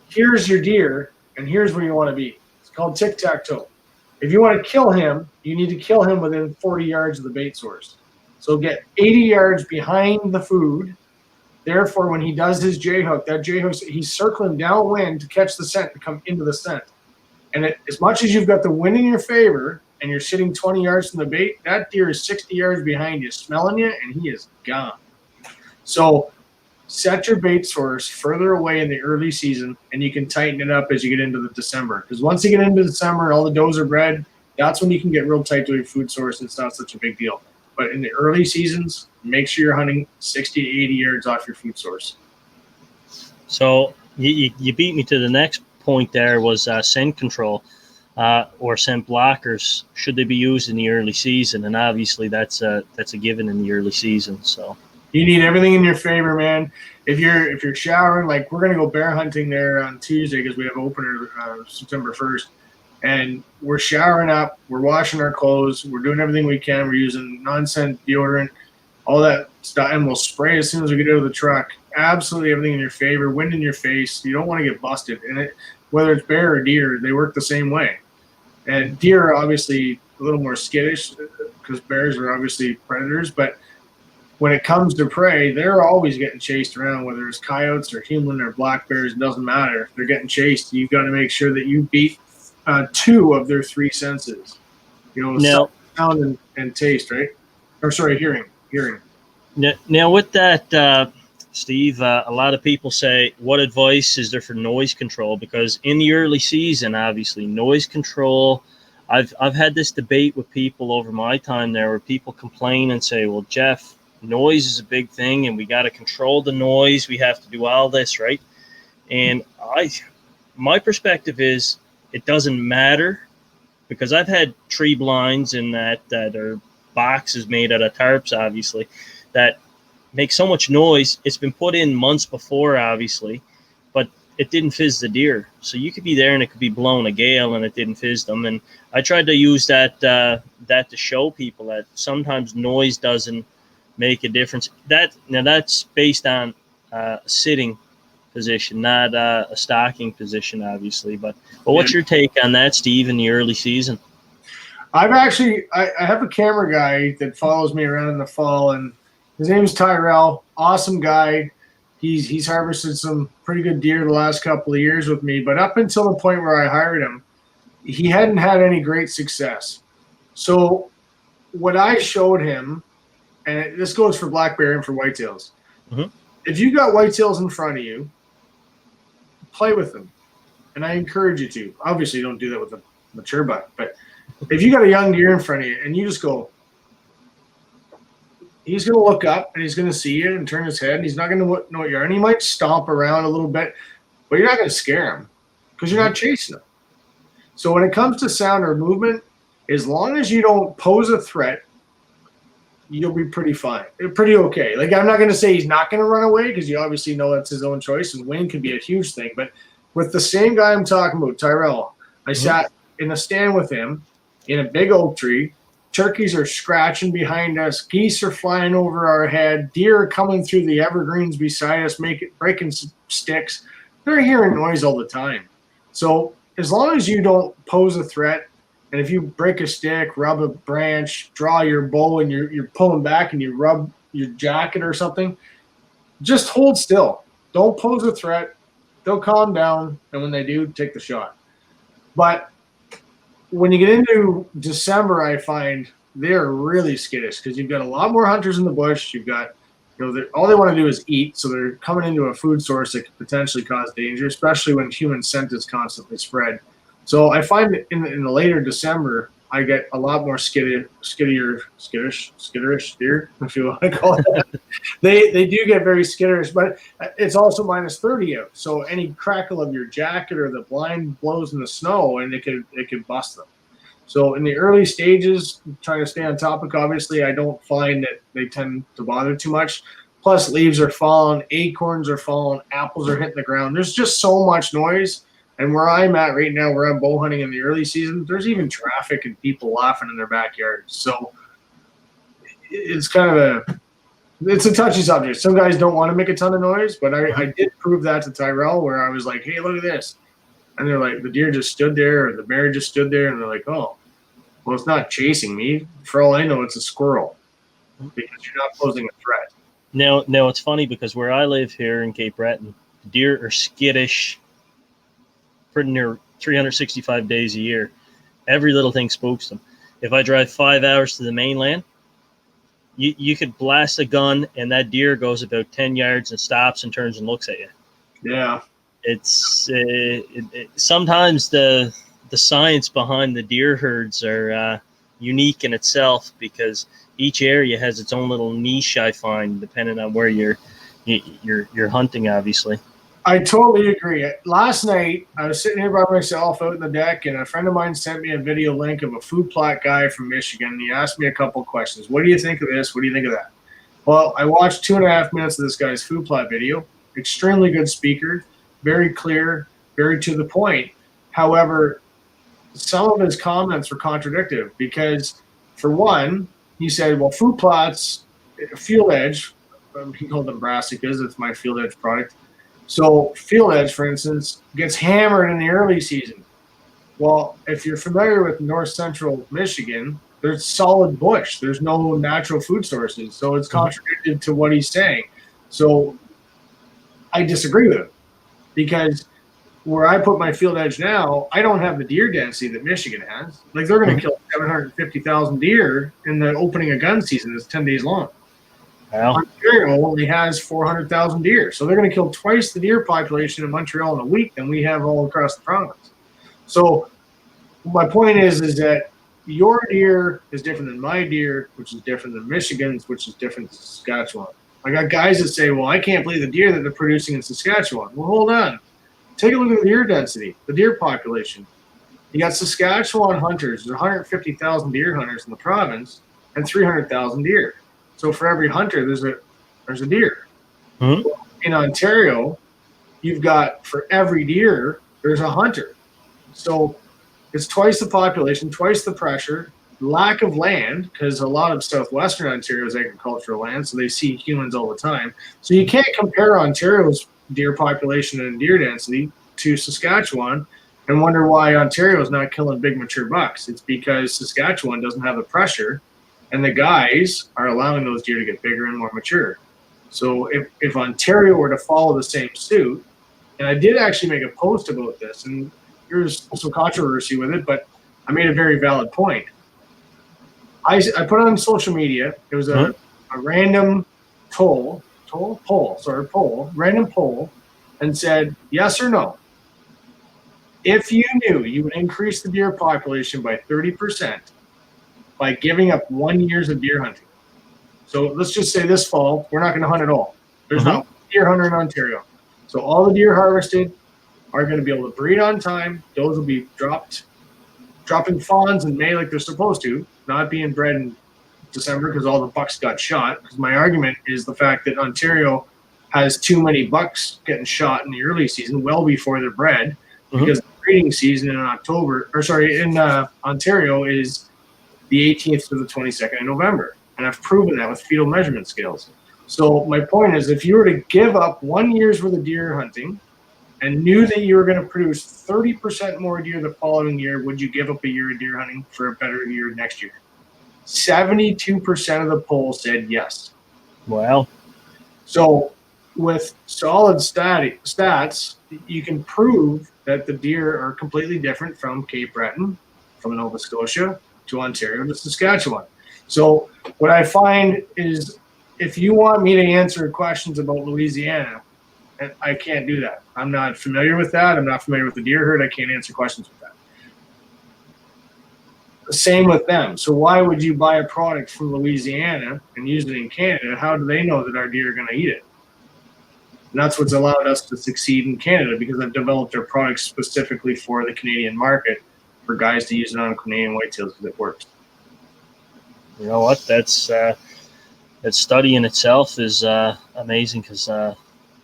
here's your deer, and here's where you want to be. It's called tic-tac-toe. If you want to kill him, you need to kill him within 40 yards of the bait source. So get 80 yards behind the food. Therefore, when he does his J-hook, that J-hook, he's circling downwind to catch the scent to come into the scent. And as much as you've got the wind in your favor and you're sitting 20 yards from the bait, that deer is 60 yards behind you, smelling you, and he is gone. So set your bait source further away in the early season, and you can tighten it up as you get into the December. Because once you get into December and all the does are bred, that's when you can get real tight to your food source, and it's not such a big deal. But in the early seasons, make sure you're hunting 60 to 80 yards off your food source. So you beat me to the next point there was scent control or scent blockers. Should they be used in the early season? And obviously that's a given in the early season. So you need everything in your favor, man. If you're showering, like we're going to go bear hunting there on Tuesday because we have opener September 1st. And we're showering up, we're washing our clothes, we're doing everything we can. We're using non-scent deodorant, all that stuff, and we'll spray as soon as we get out of the truck. Absolutely everything in your favor, wind in your face. You don't want to get busted. And whether it's bear or deer, they work the same way. And deer are obviously a little more skittish because bears are obviously predators. But when it comes to prey, they're always getting chased around, whether it's coyotes or human or black bears, it doesn't matter. If they're getting chased, you've got to make sure that you beat 2 of their 3 senses, sound and taste, right? Or sorry, hearing. Now with that, Steve, a lot of people say, what advice is there for noise control? Because in the early season, obviously, noise control, I've had this debate with people over my time there where people complain and say, well, Jeff, noise is a big thing and we got to control the noise. We have to do all this, right? And my perspective is, it doesn't matter because I've had tree blinds in that are boxes made out of tarps, obviously, that make so much noise. It's been put in months before, obviously, but it didn't fizz the deer. So you could be there and it could be blowing a gale and it didn't fizz them. And I tried to use that to show people that sometimes noise doesn't make a difference. That's based on sitting position, not a stocking position, obviously. But what's your take on that, Steve, in the early season? I have a camera guy that follows me around in the fall, and his name's Tyrell. Awesome guy. He's harvested some pretty good deer the last couple of years with me, but up until the point where I hired him, he hadn't had any great success. So what I showed him, and this goes for black bear and for whitetails, if you got whitetails in front of you, play with them, and I encourage you to. Obviously, don't do that with a mature buck, but if you got a young deer in front of you and you just go, he's going to look up and he's going to see you and turn his head. And he's not going to know what you're, and he might stomp around a little bit, but you're not going to scare him because you're not chasing him. So when it comes to sound or movement, as long as you don't pose a threat, you'll be pretty fine. Pretty okay. Like, I'm not going to say he's not going to run away because you obviously know that's his own choice, and wind could be a huge thing. But with the same guy I'm talking about, Tyrell, I sat in a stand with him in a big oak tree. Turkeys are scratching behind us. Geese are flying over our head. Deer are coming through the evergreens beside us, breaking sticks. They're hearing noise all the time. So as long as you don't pose a threat, and if you break a stick, rub a branch, draw your bow, and you're pulling back and you rub your jacket or something, just hold still. Don't pose a threat. They'll calm down, and when they do, take the shot. But when you get into December, I find they're really skittish because you've got a lot more hunters in the bush. You've got, all they want to do is eat, so they're coming into a food source that could potentially cause danger, especially when human scent is constantly spread. So I find that in the later December, I get a lot more skitterish deer, if you want to call it that. They do get very skitterish, but it's also minus 30 out. So any crackle of your jacket or the blind blows in the snow, and it could bust them. So in the early stages, trying to stay on topic, obviously, I don't find that they tend to bother too much. Plus, leaves are falling, acorns are falling, apples are hitting the ground. There's just so much noise. And where I'm at right now, where I'm bow hunting in the early season, there's even traffic and people laughing in their backyards. So it's kind of it's a touchy subject. Some guys don't want to make a ton of noise, but I did prove that to Tyrell, where I was like, hey, look at this. And they're like, the deer just stood there, or the bear just stood there. And they're like, oh, well, it's not chasing me. For all I know, it's a squirrel, because you're not posing a threat. Now it's funny because where I live here in Cape Breton, deer are skittish pretty near 365 days a year. Every little thing spooks them. If I drive 5 hours to the mainland, you could blast a gun and that deer goes about 10 yards and stops and turns and looks at you. Yeah. It's sometimes the science behind the deer herds are unique in itself, because each area has its own little niche, I find, depending on where you're hunting, obviously. I totally agree. Last night, I was sitting here by myself out in the deck, and a friend of mine sent me a video link of a food plot guy from Michigan, and he asked me a couple questions. What do you think of this? What do you think of that? Well, I watched 2.5 minutes of this guy's food plot video. Extremely good speaker, very clear, very to the point. However, some of his comments were contradictory, because, for one, he said, well, food plots, Field Edge, he called them brassicas, it's my Field Edge product. So Field Edge, for instance, gets hammered in the early season. Well, if you're familiar with north central Michigan, there's solid bush. There's no natural food sources. So it's contradicted to what he's saying. So I disagree with him, because where I put my Field Edge now, I don't have the deer density that Michigan has. Like, they're going to kill 750,000 deer in the opening of gun season that's 10 days long. Wow. Ontario only has 400,000 deer. So they're going to kill twice the deer population in Montreal in a week than we have all across the province. So my point is that your deer is different than my deer, which is different than Michigan's, which is different than Saskatchewan. I got guys that say, well, I can't believe the deer that they're producing in Saskatchewan. Well, hold on. Take a look at the deer density, the deer population. You got Saskatchewan hunters. There's 150,000 deer hunters in the province and 300,000 deer. So for every hunter, there's a deer. Mm-hmm. In Ontario, you've got, for every deer, there's a hunter. So it's twice the population, twice the pressure, lack of land, because a lot of southwestern Ontario is agricultural land, so they see humans all the time. So you can't compare Ontario's deer population and deer density to Saskatchewan and wonder why Ontario is not killing big mature bucks. It's because Saskatchewan doesn't have the pressure, and the guys are allowing those deer to get bigger and more mature. So if Ontario were to follow the same suit, and I did actually make a post about this, and there's some controversy with it, but I made a very valid point. I put it on social media. It was a random poll, and said, yes or no. If you knew you would increase the deer population by 30% by giving up 1 year of deer hunting. So let's just say this fall, we're not going to hunt at all. There's not one deer hunter in Ontario. So all the deer harvested are going to be able to breed on time. Those will be dropping fawns in May like they're supposed to, not being bred in December because all the bucks got shot. Because my argument is the fact that Ontario has too many bucks getting shot in the early season, well before they're bred, because the breeding season in Ontario is the 18th to the 22nd of November. And I've proven that with fetal measurement scales. So my point is, if you were to give up 1 year's worth of deer hunting and knew that you were going to produce 30% more deer the following year, would you give up a year of deer hunting for a better year next year? 72% of the poll said yes. Wow. So with solid stats, you can prove that the deer are completely different from Cape Breton, from Nova Scotia, to Ontario, to Saskatchewan. So what I find is, if you want me to answer questions about Louisiana, I can't do that. I'm not familiar with that. I'm not familiar with the deer herd. I can't answer questions with that. Same with them. So why would you buy a product from Louisiana and use it in Canada? How do they know that our deer are going to eat it? And that's what's allowed us to succeed in Canada, because I've developed our products specifically for the Canadian market for guys to use it on Canadian whitetails because it works. You know what? That study in itself is amazing, because to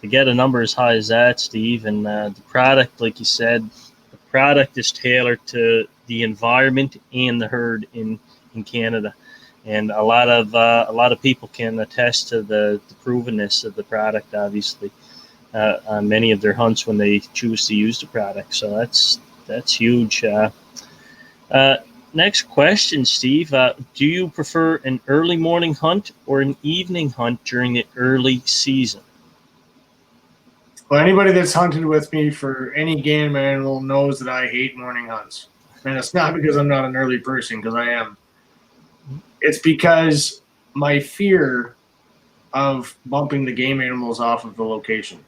get a number as high as that, Steve, and the product, like you said, the product is tailored to the environment and the herd in Canada. And a lot of people can attest to the provenness of the product, obviously, on many of their hunts when they choose to use the product. So that's huge. Next question, Steve. Do you prefer an early morning hunt or an evening hunt during the early season? Well, anybody that's hunted with me for any game animal knows that I hate morning hunts. And it's not because I'm not an early person, because I am. It's because my fear of bumping the game animals off of the location.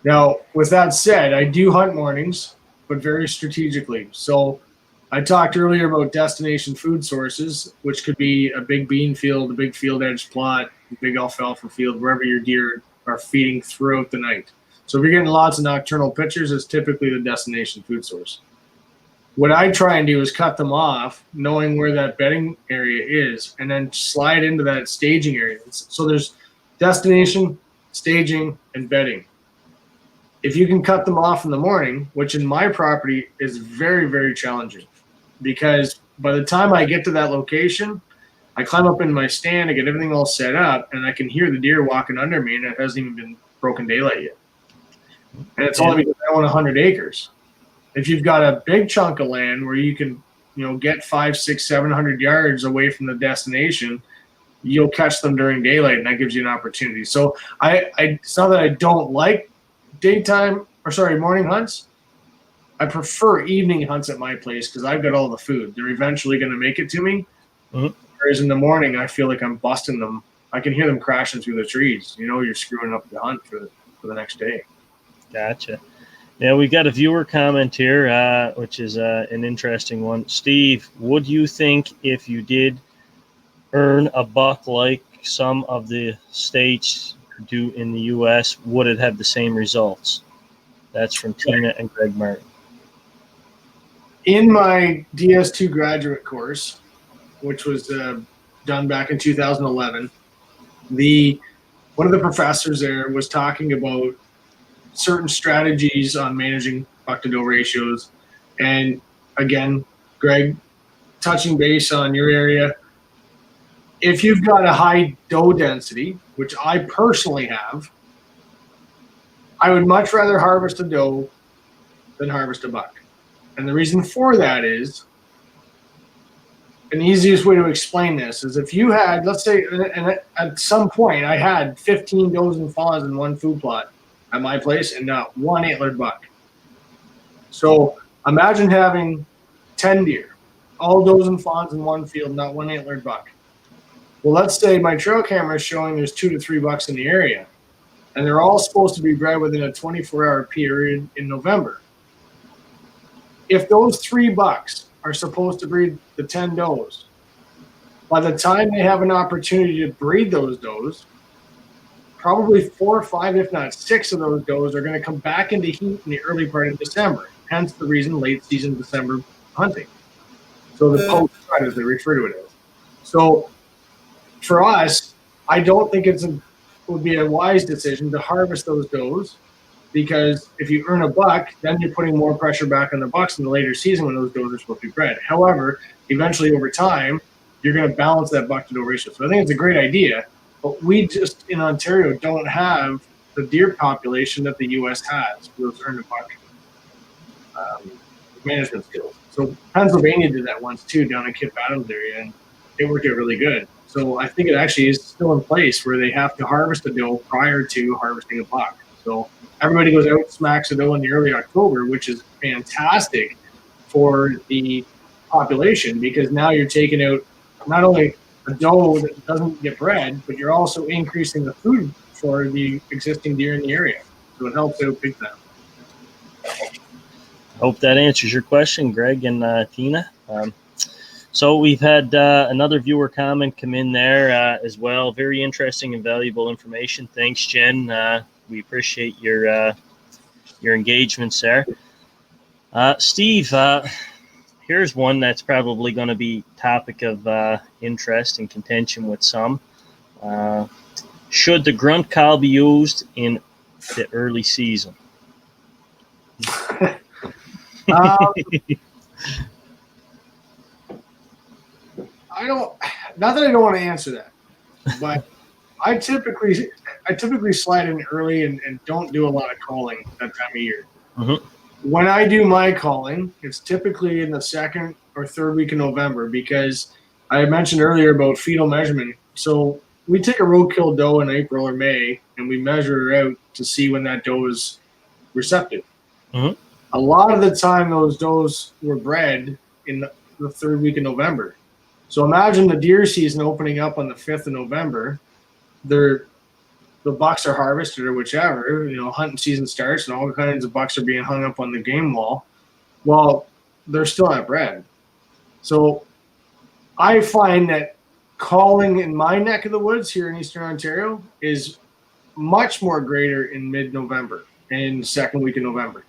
Now, with that said, I do hunt mornings, but very strategically. So I talked earlier about destination food sources, which could be a big bean field, a big field edge plot, a big alfalfa field, wherever your deer are feeding throughout the night. So if you're getting lots of nocturnal pitchers, it's typically the destination food source. What I try and do is cut them off, knowing where that bedding area is, and then slide into that staging area. So there's destination, staging, and bedding. If you can cut them off in the morning, which in my property is very, very challenging, because by the time I get to that location, I climb up in my stand, I get everything all set up, and I can hear the deer walking under me, and it hasn't even been broken daylight yet. And it's only because I own 100 acres. If you've got a big chunk of land where you can, get 500, 600, 700 yards away from the destination, you'll catch them during daylight, and that gives you an opportunity. So it's not that I don't like morning hunts. I prefer evening hunts at my place because I've got all the food. They're eventually going to make it to me. Mm-hmm. Whereas in the morning, I feel like I'm busting them. I can hear them crashing through the trees. You're screwing up the hunt for the next day. Gotcha. Now, we've got a viewer comment here, which is an interesting one. Steve, would you think if you did earn a buck like some of the states do in the U.S., would it have the same results? That's from Tina and Greg Martin. In my DS2 graduate course, which was done back in 2011, one of the professors there was talking about certain strategies on managing buck-to-doe ratios. And again, Greg, touching base on your area, if you've got a high doe density, which I personally have, I would much rather harvest a doe than harvest a buck. And the reason for that is, and the easiest way to explain this is if you had, let's say, and at some point I had 15 does and fawns in one food plot at my place and not one antlered buck. So imagine having 10 deer, all does and fawns in one field, not one antlered buck. Well, let's say my trail camera is showing there's 2 to 3 bucks in the area, and they're all supposed to be bred within a 24-hour period in November. If those 3 bucks are supposed to breed the 10 does, by the time they have an opportunity to breed those does, probably 4 or 5, if not 6 of those does are going to come back into heat in the early part of December. Hence the reason late season December hunting. So the post-rut, as they refer to it as. So for us, I don't think it would be a wise decision to harvest those does, because if you earn a buck, then you're putting more pressure back on the bucks in the later season when those does are supposed to be bred. However, eventually over time, you're going to balance that buck-to-doe ratio. So I think it's a great idea. But we just, in Ontario, don't have the deer population that the U.S. has for those earned a buck management skills. So Pennsylvania did that once, too, down in Kip Adams area, and it worked out really good. So I think it actually is still in place where they have to harvest a doe prior to harvesting a buck. So everybody goes out, smacks a doe in the early October, which is fantastic for the population, because now you're taking out not only a doe that doesn't get bred, but you're also increasing the food for the existing deer in the area. So it helps out big time. Hope that answers your question, Greg and Tina. So we've had another viewer comment come in there as well. Very interesting and valuable information. Thanks, Jen. We appreciate your engagements there. Steve, here's one that's probably going to be topic of interest and contention with some. Should the grunt call be used in the early season? I don't. Not that I don't want to answer that, but I typically slide in early and don't do a lot of calling that time of year. Mm-hmm. When I do my calling, it's typically in the second or third week of November because I mentioned earlier about fetal measurement. So we take a roadkill doe in April or May and we measure her out to see when that doe is receptive. Mm-hmm. A lot of the time, those does were bred in the third week of November. So imagine the deer season opening up on the 5th of November. The bucks are harvested or whichever, hunting season starts and all kinds of bucks are being hung up on the game wall. Well, they're still not bred. So I find that calling in my neck of the woods here in Eastern Ontario is much more greater in mid-November and second week of November.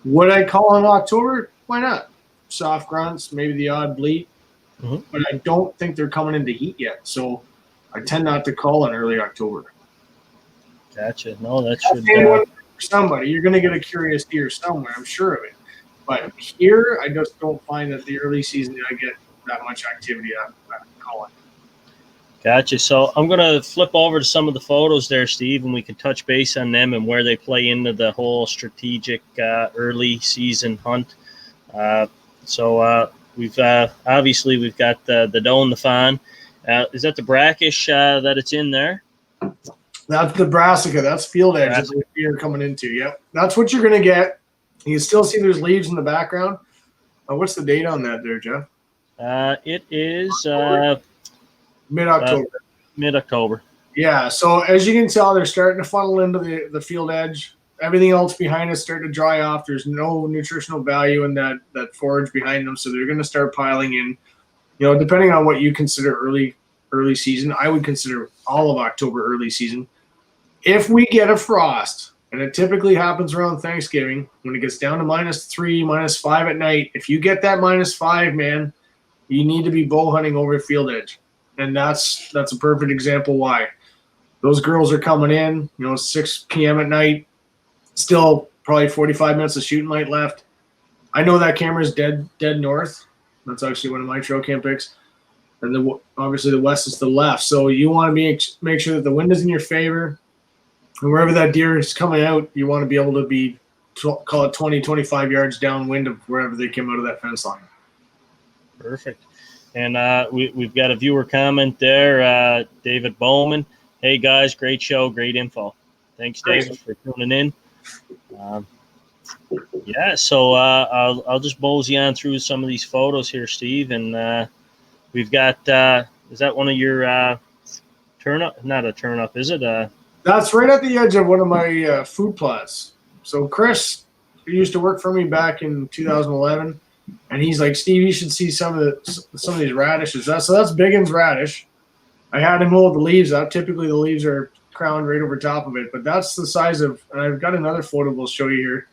Would I call in October? Why not? Soft grunts, maybe the odd bleat. Mm-hmm. But I don't think they're coming into heat yet. So I tend not to call in early October. Gotcha. No, that should. For somebody, you're going to get a curious deer somewhere, I'm sure of it. But here, I just don't find that the early season I get that much activity on calling. Gotcha. So I'm going to flip over to some of the photos there, Steve, and we can touch base on them and where they play into the whole strategic early season hunt. We've obviously we've got the doe and the fawn. Is that the brackish that it's in there? That's the brassica. That's field edge that the deer are coming into. Yep. That's what you're going to get. You can still see there's leaves in the background. What's the date on that there, Jeff? It is mid-October. Mid-October. Yeah. So as you can tell, they're starting to funnel into the field edge. Everything else behind us starting to dry off. There's no nutritional value in that forage behind them, so they're going to start piling in. Depending on what you consider early season, I would consider all of October early season. If we get a frost, and it typically happens around Thanksgiving, when it gets down to -3, -5 at night, if you get that -5, man, you need to be bow hunting over field edge. And that's a perfect example why. Those girls are coming in, 6 p.m. at night, still probably 45 minutes of shooting light left. I know that camera's dead north. That's actually one of my trail cam pics. And obviously the west is to the left. So you want to make sure that the wind is in your favor. And wherever that deer is coming out, you want to be able to be, call it 20, 25 yards downwind of wherever they came out of that fence line. Perfect. And we've got a viewer comment there, David Bowman. Hey, guys, great show, great info. Thanks, David, for tuning in. So I'll just mosey on through some of these photos here, Steve. And we've got, is that one of your turn-up? Not a turn-up, is it? That's right at the edge of one of my food plots. So Chris, who used to work for me back in 2011, and he's like, Steve, you should see some of these radishes. So that's Biggins radish. I had him hold the leaves up. Typically the leaves are crowned right over top of it, but that's the size of, and I've got another photo we'll show you here,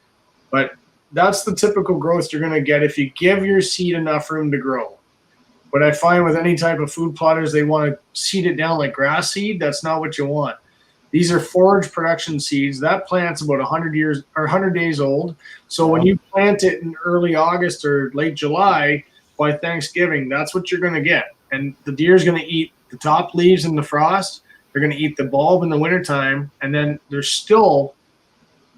but that's the typical growth you're going to get if you give your seed enough room to grow. What I find with any type of food plotters, they want to seed it down like grass seed. That's not what you want. These are forage production seeds. That plant's about 100 days old. So when you plant it in early August or late July, by Thanksgiving, that's what you're going to get. And the deer's going to eat the top leaves in the frost. They're going to eat the bulb in the wintertime. And then there's still,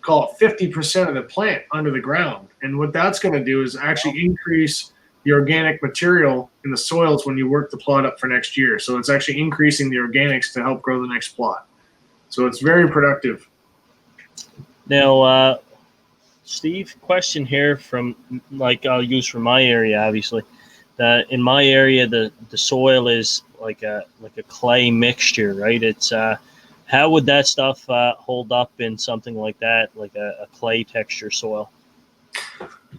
call it 50% of the plant under the ground. And what that's going to do is actually increase the organic material in the soils when you work the plot up for next year. So it's actually increasing the organics to help grow the next plot. So it's very productive. Now, Steve, question here from, I'll use from my area, obviously. In my area, the soil is like a clay mixture, right? It's how would that stuff hold up in something like that, like a clay texture soil?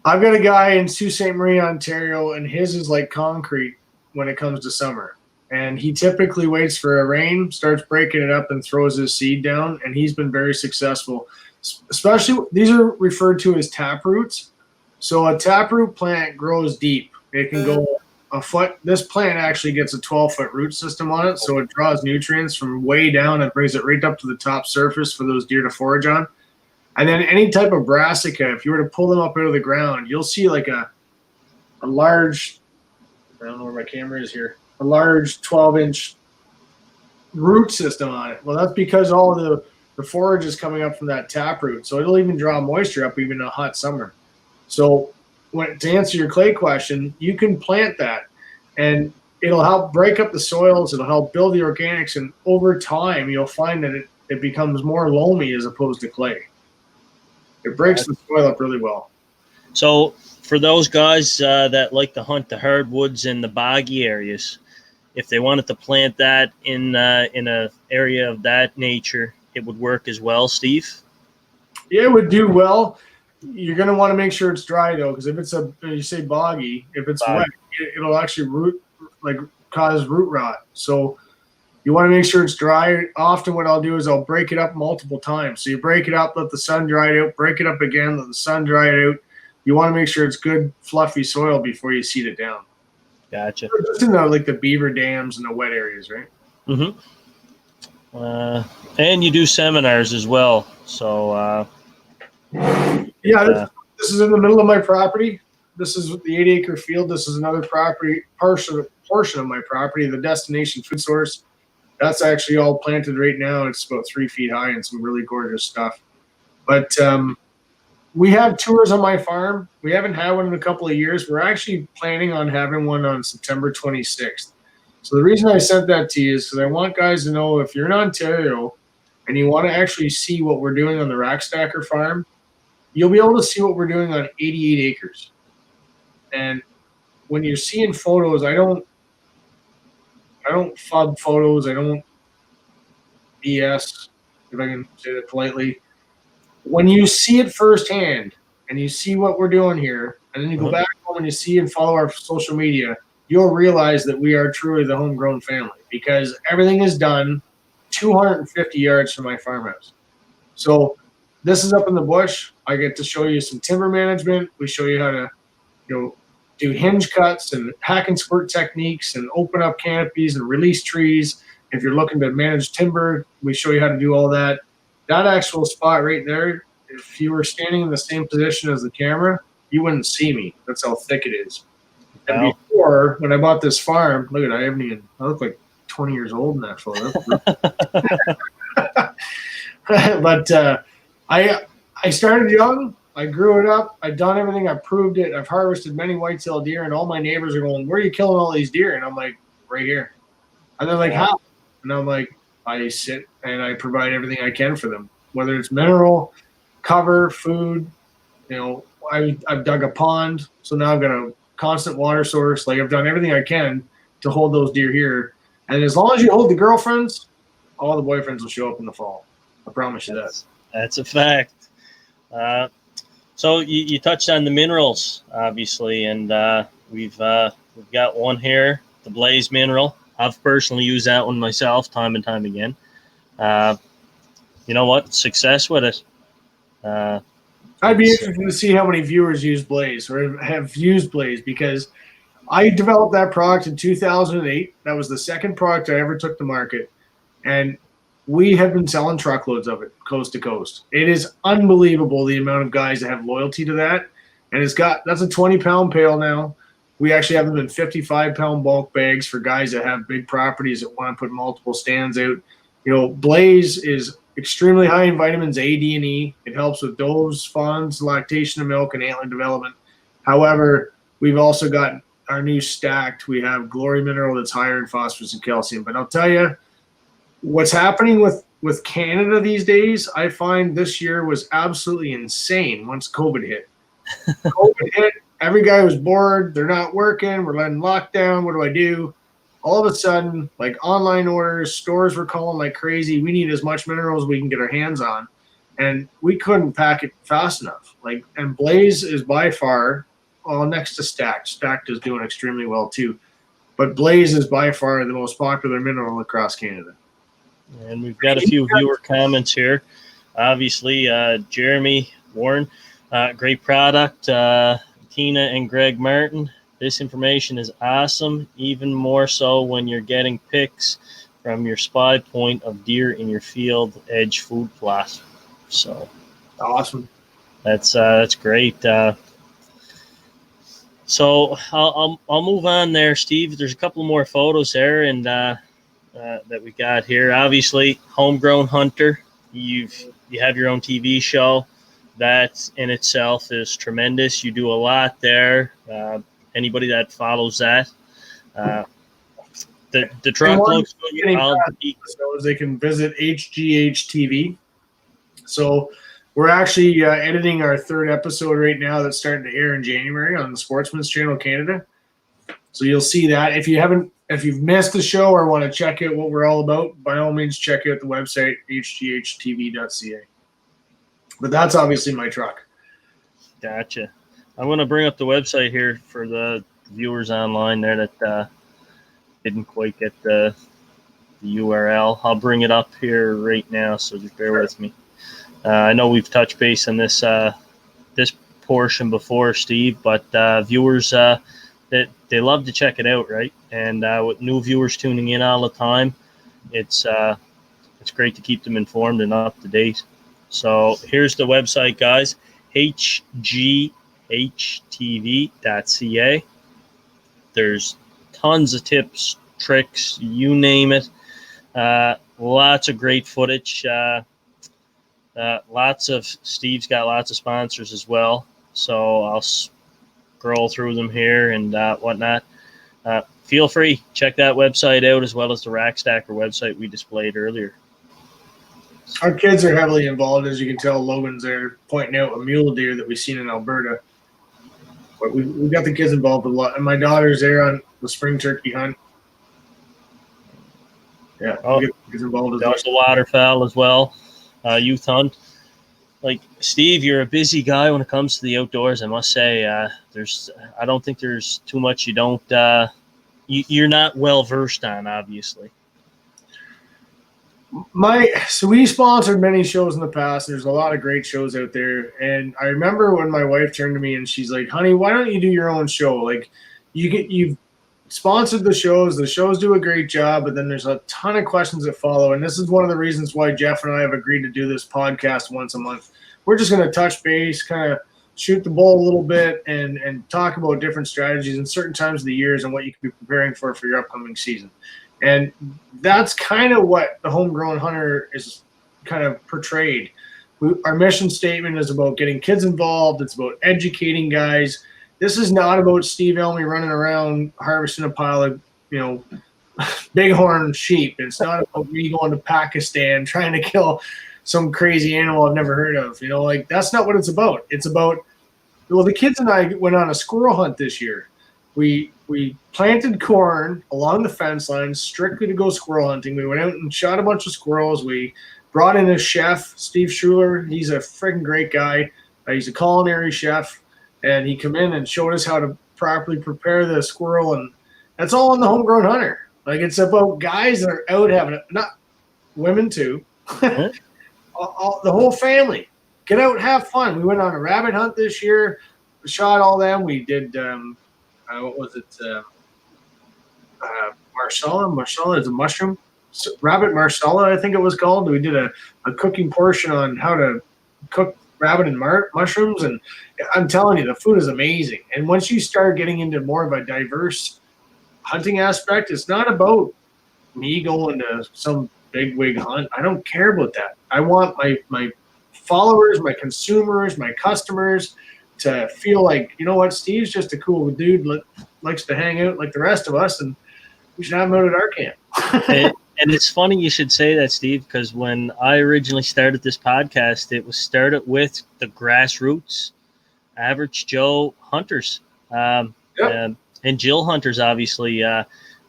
I've got a guy in Sault Ste. Marie, Ontario, and his is like concrete when it comes to summer. And he typically waits for a rain, starts breaking it up, and throws his seed down. And he's been very successful. Especially, these are referred to as tap roots. So a taproot plant grows deep. It can go a foot. This plant actually gets a 12-foot root system on it, so it draws nutrients from way down and brings it right up to the top surface for those deer to forage on. And then any type of brassica, if you were to pull them up out of the ground, you'll see like a large, I don't know where my camera is here, a large 12-inch root system on it. Well, that's because all of the forage is coming up from that taproot, so it'll even draw moisture up even in a hot summer. So to answer your clay question, you can plant that, and it'll help break up the soils. It'll help build the organics, and over time, you'll find that it becomes more loamy as opposed to clay. It breaks the soil up really well. So for those guys that like to hunt the hardwoods in the boggy areas, if they wanted to plant that in a area of that nature, it would work as well, Steve? Yeah, it would do well. You're going to want to make sure it's dry, though, because if it's you say boggy, if it's wet, it'll actually cause root rot. So you want to make sure it's dry. Often what I'll do is I'll break it up multiple times. So you break it up, let the sun dry it out, break it up again, let the sun dry it out. You want to make sure it's good, fluffy soil before you seed it down. Gotcha. Just in the beaver dams and the wet areas, right? Mm-hmm. And you do seminars as well. So this is in the middle of my property. This is the 8-acre field. This is another property, portion of my property, the Destination Food Source. That's actually all planted right now. It's about 3 feet high and some really gorgeous stuff. But we have tours on my farm. We haven't had one in a couple of years. We're actually planning on having one on September 26th. So the reason I sent that to you is because I want guys to know, if you're in Ontario and you want to actually see what we're doing on the Rack Stacker farm, you'll be able to see what we're doing on 88 acres. And when you're seeing photos, I don't fub photos. I don't BS, if I can say that politely. When you see it firsthand and you see what we're doing here, and then you go back home and you see and follow our social media, you'll realize that we are truly the homegrown family, because everything is done 250 yards from my farmhouse. So this is up in the bush. I get to show you some timber management. We show you how to, do hinge cuts and hack and squirt techniques and open up canopies and release trees. If you're looking to manage timber, we show you how to do all that. That actual spot right there, if you were standing in the same position as the camera, you wouldn't see me. That's how thick it is. Wow. And before, when I bought this farm, look at it, I look like 20 years old in that photo. But I started young. I grew it up. I've done everything. I've proved it. I've harvested many white-tailed deer, and all my neighbors are going, "Where are you killing all these deer?" And I'm like, "Right here." And they're like, "How?" And I'm like, "I sit and I provide everything I can for them, whether it's mineral, cover, food. I've dug a pond, so now I've got a constant water source. Like, I've done everything I can to hold those deer here. And as long as you hold the girlfriends, all the boyfriends will show up in the fall. I promise you that." That's a fact. So you touched on the minerals, obviously, and we've got one here, the Blaze mineral. I've personally used that one myself time and time again. You know what? Success with it. I'd be interested to see how many viewers use Blaze or have used Blaze, because I developed that product in 2008. That was the second product I ever took to market. And we have been selling truckloads of it coast to coast. It is unbelievable the amount of guys that have loyalty to that. And that's a 20-pound pail now. We actually have them in 55-pound bulk bags for guys that have big properties that want to put multiple stands out. Blaze is extremely high in vitamins A, D, and E. It helps with does, fawns, lactation of milk, and antler development. However, we've also got our new stacked. We have Glory Mineral that's higher in phosphorus and calcium. But I'll tell you, what's happening with Canada these days, I find this year was absolutely insane once COVID hit. COVID hit, every guy was bored. They're not working. We're letting lockdown. What do I do? All of a sudden, like online orders, stores were calling like crazy. We need as much minerals as we can get our hands on. and we couldn't pack it fast enough. Like, and Blaze is by far, well, next to Stacked. Stacked is doing extremely well too, but Blaze is by far the most popular mineral across Canada. And we've got a few viewer comments here. Obviously, Jeremy Warren, great product. Tina and Greg Martin, this information is awesome, even more so when you're getting pics from your spy point of deer in your field edge food plot. So awesome. That's great. So I'll move on there, Steve. There's a couple more photos there, and that we got here. Obviously, Homegrown Hunter. You have your own TV show. That in itself is tremendous. You do a lot there. Anybody that follows that, the truck looks good. They can visit HGH TV. So we're actually editing our third episode right now that's starting to air in January on the Sportsman's Channel Canada. So you'll see that. If you've missed the show or want to check out what we're all about, by all means, check out the website, hghtv.ca. But that's obviously my truck. Gotcha. I want to bring up the website here for the viewers online there that didn't quite get the URL. I'll bring it up here right now, so just bear with me. I know we've touched base on this portion before, Steve, but viewers they love to check it out, right? And with new viewers tuning in all the time, it's great to keep them informed and up to date. So here's the website, guys, hghtv.ca. There's tons of tips, tricks, you name it. Lots of great footage. Steve's got lots of sponsors as well. So I'll scroll through them here and whatnot. Feel free, check that website out as well as the Rack Stacker website we displayed earlier. Our kids are heavily involved, as you can tell. Logan's there pointing out a mule deer that we've seen in Alberta. But we've got the kids involved a lot. And my daughter's there on the spring turkey hunt. Yeah, we get the kids involved as well. Also waterfowl as well, youth hunt. Like, Steve, you're a busy guy when it comes to the outdoors. I must say, I don't think there's too much you don't you're not well versed on, obviously. So we sponsored many shows in the past. There's a lot of great shows out there, and I remember when my wife turned to me and she's like, "Honey, why don't you do your own show? Like, you've sponsored the shows do a great job, but then there's a ton of questions that follow, and this is one of the reasons why Jeff and I have agreed to do this podcast once a month. We're just going to touch base, kind of shoot the ball a little bit, and talk about different strategies in certain times of the years and what you can be preparing for your upcoming season." And that's kind of what the Homegrown Hunter is kind of portrayed. Our mission statement is about getting kids involved. It's about educating guys. This is not about Steve Elmy running around harvesting a pile of, bighorn sheep. It's not about me going to Pakistan trying to kill some crazy animal I've never heard of. That's not what it's about. It's about, the kids and I went on a squirrel hunt this year. We planted corn along the fence line strictly to go squirrel hunting. We went out and shot a bunch of squirrels. We brought in a chef, Steve Schuler. He's a freaking great guy. He's a culinary chef, and he come in and showed us how to properly prepare the squirrel, and that's all on the Homegrown Hunter. It's about guys that are out having it, not women too. The whole family. Get out and have fun. We went on a rabbit hunt this year. We shot all them. We did what was it? Marsala is a mushroom. Rabbit marsala, I think it was called. We did a cooking portion on how to cook rabbit and mushrooms, and I'm telling you, the food is amazing. And once you start getting into more of a diverse hunting aspect, it's not about me going to some big wig hunt. I don't care about that. I want my followers, my consumers, my customers to feel like, you know what, Steve's just a cool dude, likes to hang out like the rest of us, and we should have him out at our camp. And it's funny you should say that, Steve, because when I originally started this podcast, it was started with the grassroots, average Joe hunters, and Jill hunters, obviously.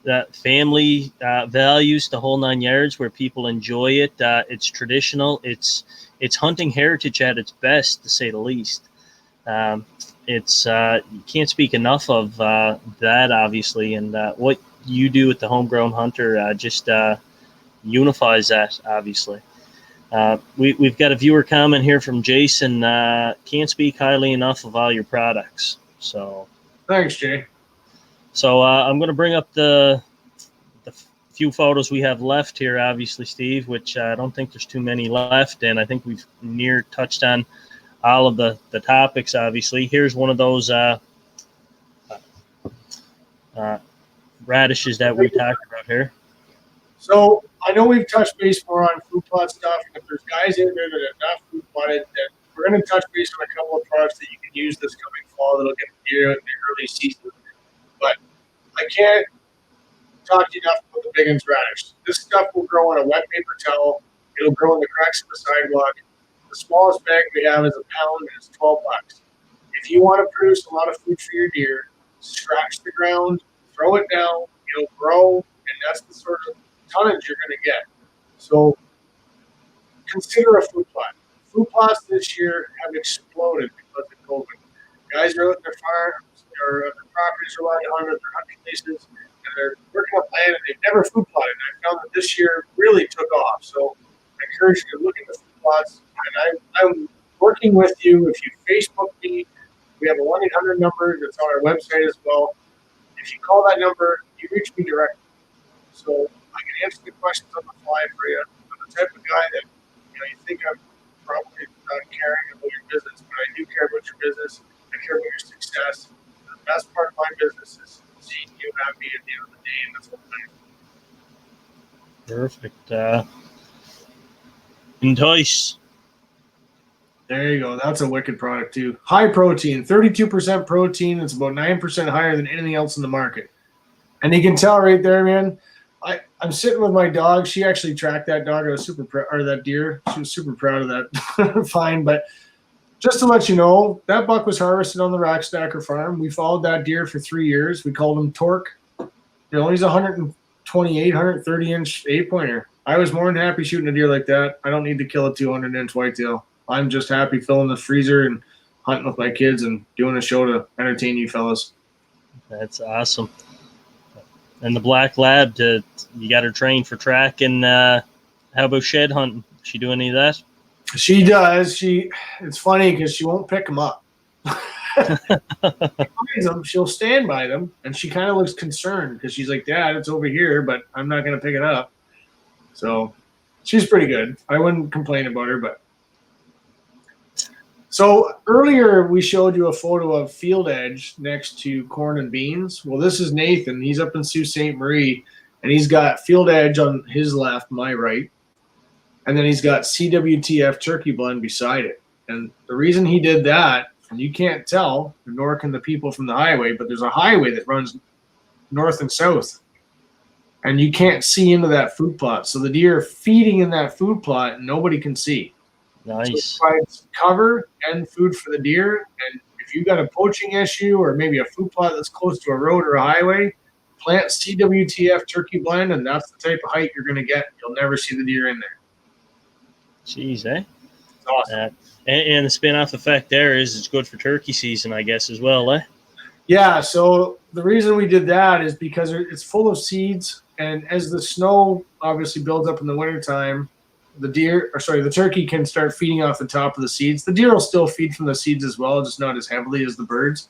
that family values, the whole 9 yards, where people enjoy it. It's traditional. It's hunting heritage at its best, to say the least. Um, it's you can't speak enough of that, obviously, and what you do with the homegrown hunter just unifies that, obviously. We've got a viewer comment here from Jason. Can't speak highly enough of all your products. So Thanks, Jay. So I'm going to bring up the few photos we have left here, obviously, Steve, which I don't think there's too many left, and I think we've near touched on all of the topics, obviously. Here's one of those radishes that we talked about here. So I know we've touched base more on food plot stuff, and if there's guys in there that have not food plotted, then we're going to touch base on a couple of products that you can use this coming fall that'll get the deer out in the early season. But I can't talk to you enough about the Biggins radish. This stuff will grow on a wet paper towel. It'll grow in the cracks of the sidewalk. The smallest bag we have is a pound, and it's $12. If you want to produce a lot of food for your deer, scratch the ground, throw it down, it'll grow, and that's the sort of tonnage you're going to get. So consider a food plot. Food plots this year have exploded because of COVID. Guys are out in their farms or their properties are allowed to hunt at their hunting places, and they're working up land, and they've never food plotted. And I found that this year really took off. So I encourage you to look at the food plots. And I'm working with you. If you Facebook me, we have a 1-800 number that's on our website as well. If you call that number, you reach me directly. So I can answer the questions on the fly for you. I'm the type of guy that, you think I'm probably not caring about your business, but I do care about your business. I care about your success. The best part of my business is seeing you happy at the end of the day, and that's what I'm doing. Perfect. Entice. There you go. That's a wicked product too. High protein, 32% protein. It's about 9% higher than anything else in the market. And you can tell right there, man. I'm sitting with my dog. She actually tracked that dog. I was super proud, or that deer. She was super proud of that find. But just to let you know, that buck was harvested on the Rackstacker farm. We followed that deer for 3 years. We called him Torque. He's 128, 130-inch 8-pointer. I was more than happy shooting a deer like that. I don't need to kill a 200-inch whitetail. I'm just happy filling the freezer and hunting with my kids and doing a show to entertain you fellas. That's awesome. And the black lab, you got her trained for track. And how about shed hunting? She do any of that? She does. It's funny because she won't pick them up. She'll stand by them, and she kind of looks concerned because she's like, Dad, it's over here, but I'm not going to pick it up. So she's pretty good. I wouldn't complain about her, but. So earlier we showed you a photo of Field Edge next to corn and beans. Well, this is Nathan. He's up in Sault Ste. Marie, and he's got Field Edge on his left, my right. And then he's got CWTF Turkey Blend beside it. And the reason he did that, and you can't tell, nor can the people from the highway, but there's a highway that runs north and south. And you can't see into that food plot. So the deer are feeding in that food plot, and nobody can see. Nice. So it provides cover and food for the deer. And if you've got a poaching issue or maybe a food plot that's close to a road or a highway, plant CWTF Turkey Blend, and that's the type of height you're going to get. You'll never see the deer in there. Jeez, eh? It's awesome. And the spin-off effect there is it's good for turkey season, I guess, as well, eh? Yeah, so the reason we did that is because it's full of seeds, and as the snow obviously builds up in the wintertime, the turkey can start feeding off the top of the seeds. The deer will still feed from the seeds as well, just not as heavily as the birds.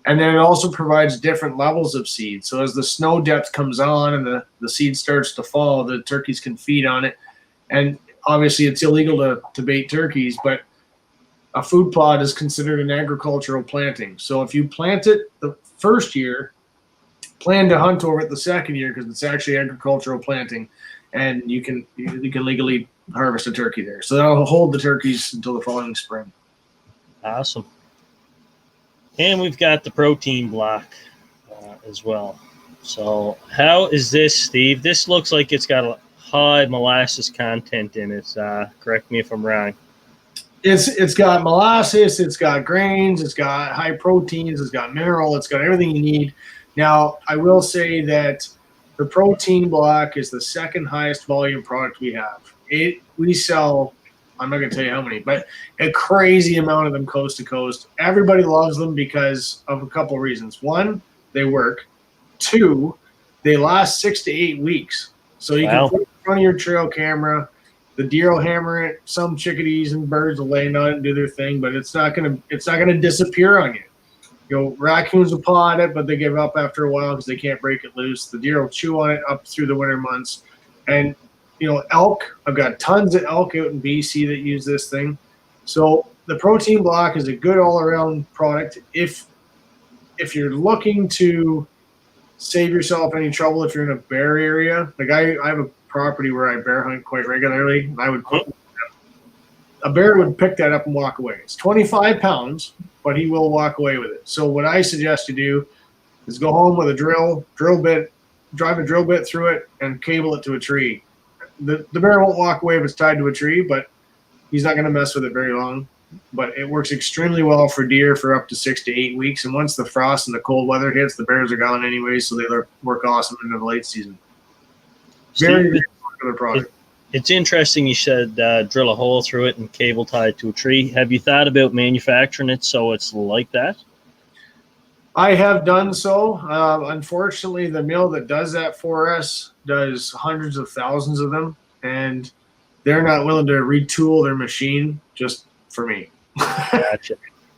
And then it also provides different levels of seed. So as the snow depth comes on and the seed starts to fall, the turkeys can feed on it. And obviously it's illegal to bait turkeys, but a food plot is considered an agricultural planting. So if you plant it the first year, plan to hunt over it the second year because it's actually agricultural planting. And you can legally harvest a turkey there. So that'll hold the turkeys until the following spring. Awesome. And we've got the protein block as well. So how is this, Steve? This looks like it's got a high molasses content in it. Correct me if I'm wrong. It's got molasses, it's got grains, it's got high proteins, it's got mineral, it's got everything you need. Now, I will say that The protein block is the second highest volume product we have. We sell, I'm not going to tell you how many, but a crazy amount of them coast to coast. Everybody loves them because of a couple of reasons. One, they work. Two, they last 6 to 8 weeks. So you can put it in front of your trail camera. The deer will hammer it. Some chickadees and birds will land on it and do their thing, but it's not gonna disappear on you. You know, raccoons will paw at it, but they give up after a while because they can't break it loose. The deer will chew on it up through the winter months. And, you know, elk, I've got tons of elk out in BC that use this thing. So the protein block is a good all-around product. If you're looking to save yourself any trouble if you're in a bear area, like I have a property where I bear hunt quite regularly, and I would put a bear would pick that up and walk away. It's 25 pounds, but he will walk away with it. So what I suggest you do is go home with a drill bit, drive a drill bit through it, and cable it to a tree. The bear won't walk away if it's tied to a tree, but he's not going to mess with it very long. But it works extremely well for deer for up to 6 to 8 weeks. And once the frost and the cold weather hits, the bears are gone anyway, so they work awesome into the late season. Very popular product. It's interesting you said drill a hole through it and cable tie it to a tree. Have you thought about manufacturing it so it's like that? I have done so. Unfortunately, the mill that does that for us does hundreds of thousands of them, and they're not willing to retool their machine just for me. Gotcha.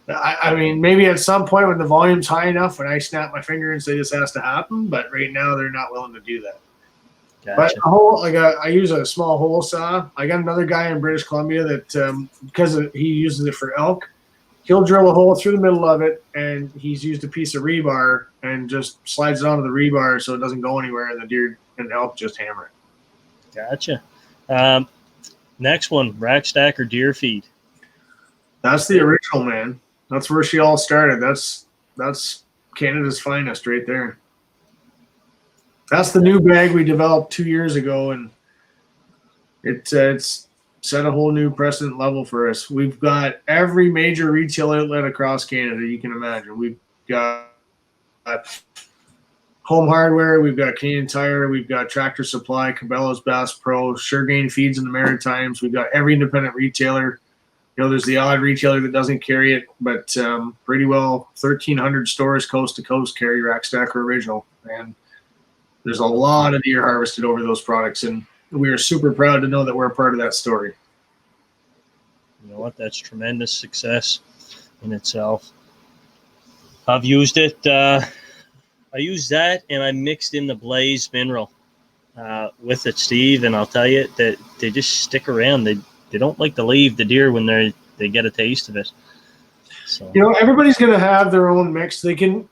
I mean, maybe at some point when the volume's high enough, when I snap my finger and say this has to happen, but right now they're not willing to do that. Gotcha. But I use a small hole saw. I got another guy in British Columbia that because he uses it for elk, he'll drill a hole through the middle of it, and he's used a piece of rebar and just slides it onto the rebar so it doesn't go anywhere, and the deer and elk just hammer it. Gotcha. Next one, rack stack or deer feed. That's the original, man. That's where she all started. That's Canada's finest right there. That's the new bag we developed 2 years ago, and it's set a whole new precedent level for us. We've got every major retail outlet across Canada you can imagine. We've got Home Hardware, we've got Canadian Tire, we've got Tractor Supply, Cabela's, Bass Pro, Suregain Feeds in the Maritimes. We've got every independent retailer. You know, there's the odd retailer that doesn't carry it, but pretty well 1,300 stores coast to coast carry Rack Stacker Original. And there's a lot of deer harvested over those products, and we are super proud to know that we're a part of that story. You know what? That's tremendous success in itself. I've used it. I used that, and I mixed in the Blaze mineral with it, Steve. And I'll tell you that they just stick around. They don't like to leave the deer when they get a taste of it. So, you know, everybody's going to have their own mix. They can.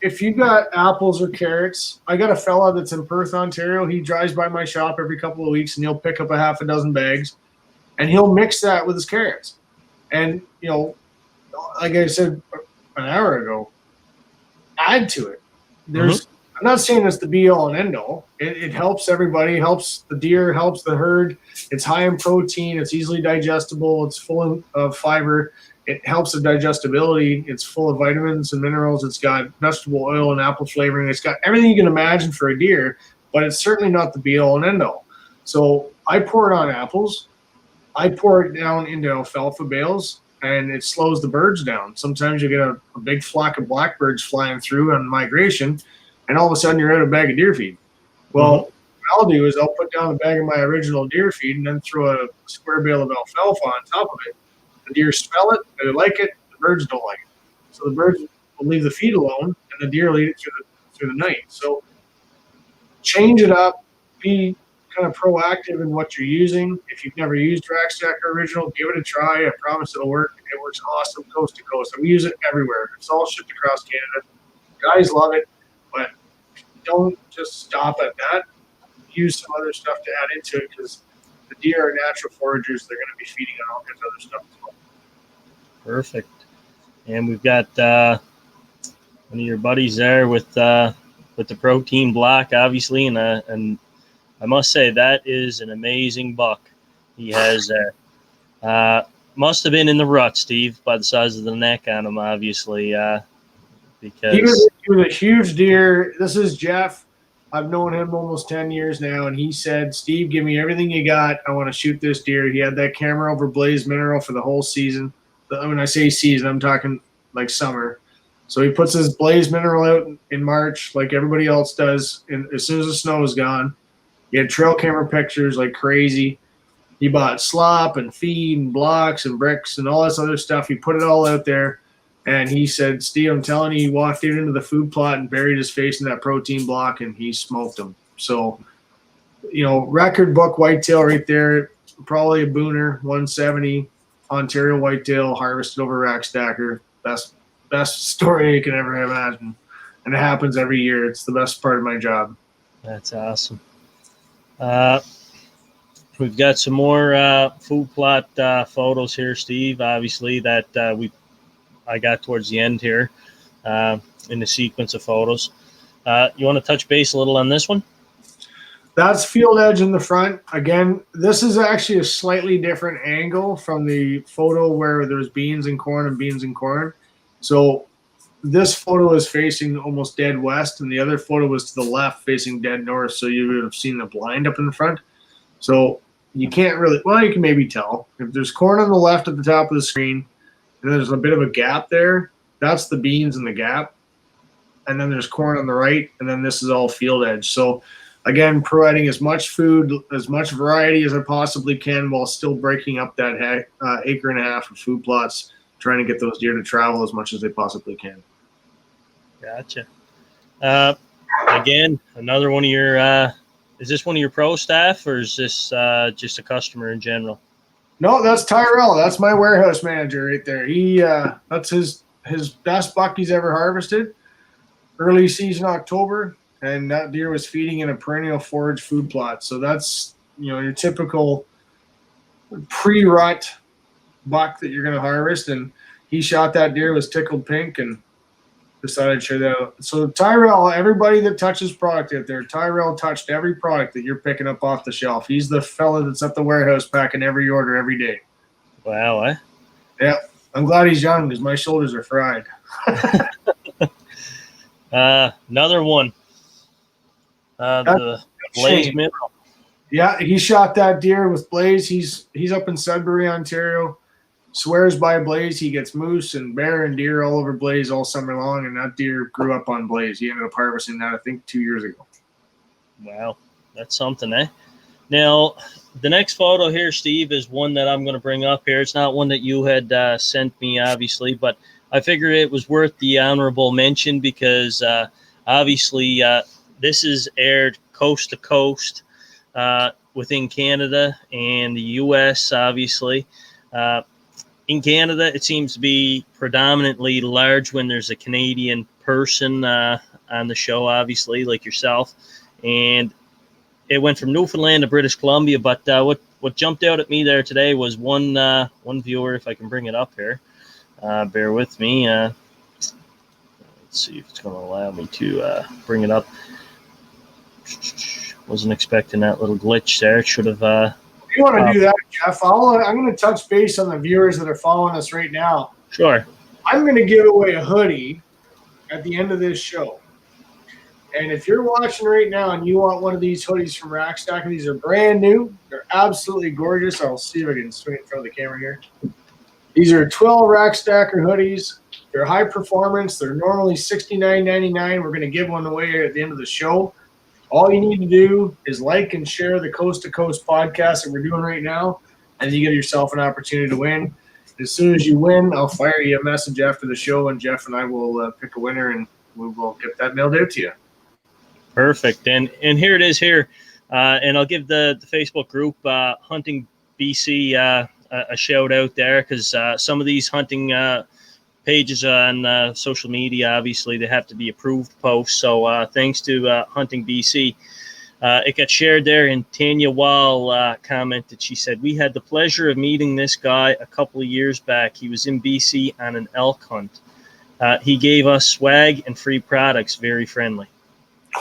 If you got apples or carrots, I got a fella that's in Perth, Ontario. He drives by my shop every couple of weeks, and he'll pick up a half a dozen bags, and he'll mix that with his carrots. And, you know, like I said an hour ago, add to it. I'm not saying it's the be all and end all. It helps everybody, helps the deer, helps the herd. It's high in protein. It's easily digestible. It's full of fiber. It helps the digestibility. It's full of vitamins and minerals. It's got vegetable oil and apple flavoring. It's got everything you can imagine for a deer, but it's certainly not the be all and end all. So I pour it on apples. I pour it down into alfalfa bales, and it slows the birds down. Sometimes you get a big flock of blackbirds flying through on migration, and all of a sudden you're out of a bag of deer feed. Well, what I'll do is I'll put down a bag of my original deer feed and then throw a square bale of alfalfa on top of it. The deer smell it, they like it, the birds don't like it. So the birds will leave the feed alone, and the deer will eat it through the night. So change it up, be kind of proactive in what you're using. If you've never used Rack Stacker Original, give it a try. I promise it'll work. It works awesome coast to coast. And we use it everywhere. It's all shipped across Canada. Guys love it, but don't just stop at that. Use some other stuff to add into it, because the deer are natural foragers. They're going to be feeding on all kinds of other stuff as well. Perfect. And we've got one of your buddies there with the protein block, obviously, and I must say that is an amazing buck. He has must have been in the rut, Steve, by the size of the neck on him, obviously, because he was a huge deer. This is Jeff. I've known him almost 10 years now, and he said, Steve, give me everything you got. I want to shoot this deer. He had that camera over Blaze Mineral for the whole season. When I say season, I'm talking like summer. So he puts his Blaze Mineral out in March like everybody else does, and as soon as the snow is gone. He had trail camera pictures like crazy. He bought slop and feed and blocks and bricks and all this other stuff. He put it all out there. And he said, Steve, I'm telling you, he walked out into the food plot and buried his face in that protein block, and he smoked him. So, record book whitetail right there, probably a booner, 170, Ontario whitetail, harvested over rack stacker. Best story you can ever imagine. And it happens every year. It's the best part of my job. That's awesome. We've got some more food plot photos here, Steve, obviously, that I got towards the end here in the sequence of photos. You want to touch base a little on this one? That's field edge in the front. Again, this is actually a slightly different angle from the photo where there's beans and corn and beans and corn. So this photo is facing almost dead west, and the other photo was to the left facing dead north. So you would have seen the blind up in the front. So you can't really, well, you can maybe tell. If there's corn on the left at the top of the screen, and there's a bit of a gap there, that's the beans in the gap. And then there's corn on the right, and then this is all field edge. So again, providing as much food, as much variety as I possibly can while still breaking up that acre and a half of food plots, trying to get those deer to travel as much as they possibly can. Gotcha. Again, another one of your, is this one of your pro staff, or is this just a customer in general? No, that's Tyrell. That's my warehouse manager right there. That's his best buck he's ever harvested. Early season October, and that deer was feeding in a perennial forage food plot. So that's your typical pre-rut buck that you're going to harvest. And he shot that deer, was tickled pink, and decided to share that out. So Tyrell, everybody that touches product out there, Tyrell touched every product that you're picking up off the shelf. He's the fella that's at the warehouse packing every order every day. Wow, eh? Yeah, I'm glad he's young because my shoulders are fried. Another one. The Blaze Mineral. Yeah, he shot that deer with Blaze. He's up in Sudbury, Ontario. Swears by Blaze. He gets moose and bear and deer all over Blaze all summer long, and that deer grew up on Blaze. He ended up harvesting that, I think, 2 years ago. Wow, that's something, eh? Now, the next photo here, Steve, is one that I'm going to bring up here. It's not one that you had sent me, obviously, but I figured it was worth the honorable mention because obviously this is aired coast to coast within Canada and the U.S., obviously. In Canada, it seems to be predominantly large when there's a Canadian person on the show, obviously, like yourself. And it went from Newfoundland to British Columbia. But what jumped out at me there today was one viewer, if I can bring it up here. Bear with me. Let's see if it's going to allow me to bring it up. Wasn't expecting that little glitch there. It should have... you want to do that, Jeff? I'm going to touch base on the viewers that are following us right now. Sure. I'm going to give away a hoodie at the end of this show. And if you're watching right now and you want one of these hoodies from Rack Stacker, these are brand new. They're absolutely gorgeous. I'll see if I can swing it in front of the camera here. These are 12 Rack Stacker hoodies. They're high performance. They're normally $69.99. We're going to give one away at the end of the show. All you need to do is like and share the Coast to Coast podcast that we're doing right now, and you get yourself an opportunity to win. As soon as you win, I'll fire you a message after the show, and Jeff and I will pick a winner, and we will get that mailed out to you. Perfect. And here it is here. And I'll give the Facebook group, Hunting BC, a shout out there because some of these hunting pages on social media, obviously, they have to be approved posts. So thanks to Hunting BC. It got shared there, and Tanya Wall commented. She said, "We had the pleasure of meeting this guy a couple of years back. He was in BC on an elk hunt. He gave us swag and free products, very friendly."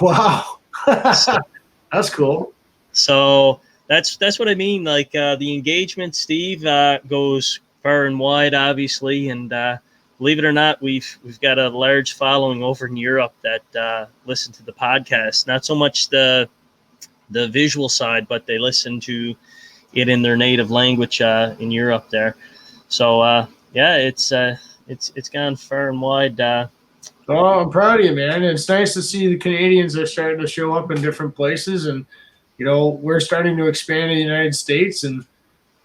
Wow. That's cool. So that's what I mean. Like the engagement, Steve, goes far and wide, obviously, and believe it or not, we've got a large following over in Europe that listen to the podcast. Not so much the visual side, but they listen to it in their native language in Europe there. So yeah, it's gone far and wide. Oh, I'm proud of you, man. It's nice to see the Canadians are starting to show up in different places, and we're starting to expand in the United States, and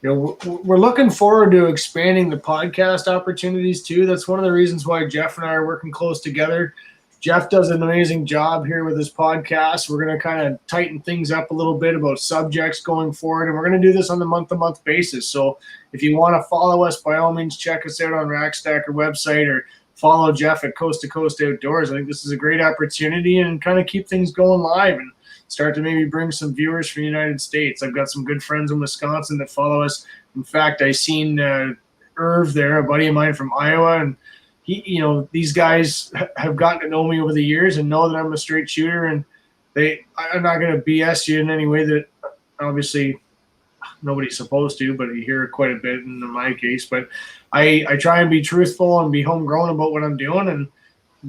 we're looking forward to expanding the podcast opportunities too. That's one of the reasons why Jeff and I are working close together. Jeff does an amazing job here with his podcast. We're going to kind of tighten things up a little bit about subjects going forward, and we're going to do this on the month-to-month basis. So if you want to follow us, by all means, check us out on Rackstacker website or follow Jeff at Coast to Coast Outdoors. I think this is a great opportunity and kind of keep things going live and start to maybe bring some viewers from the United States. I've got some good friends in Wisconsin that follow us. In fact, I seen Irv there, a buddy of mine from Iowa, and he, these guys have gotten to know me over the years and know that I'm a straight shooter, and I'm not going to BS you in any way that obviously nobody's supposed to, but you hear it quite a bit in my case. But I try and be truthful and be homegrown about what I'm doing and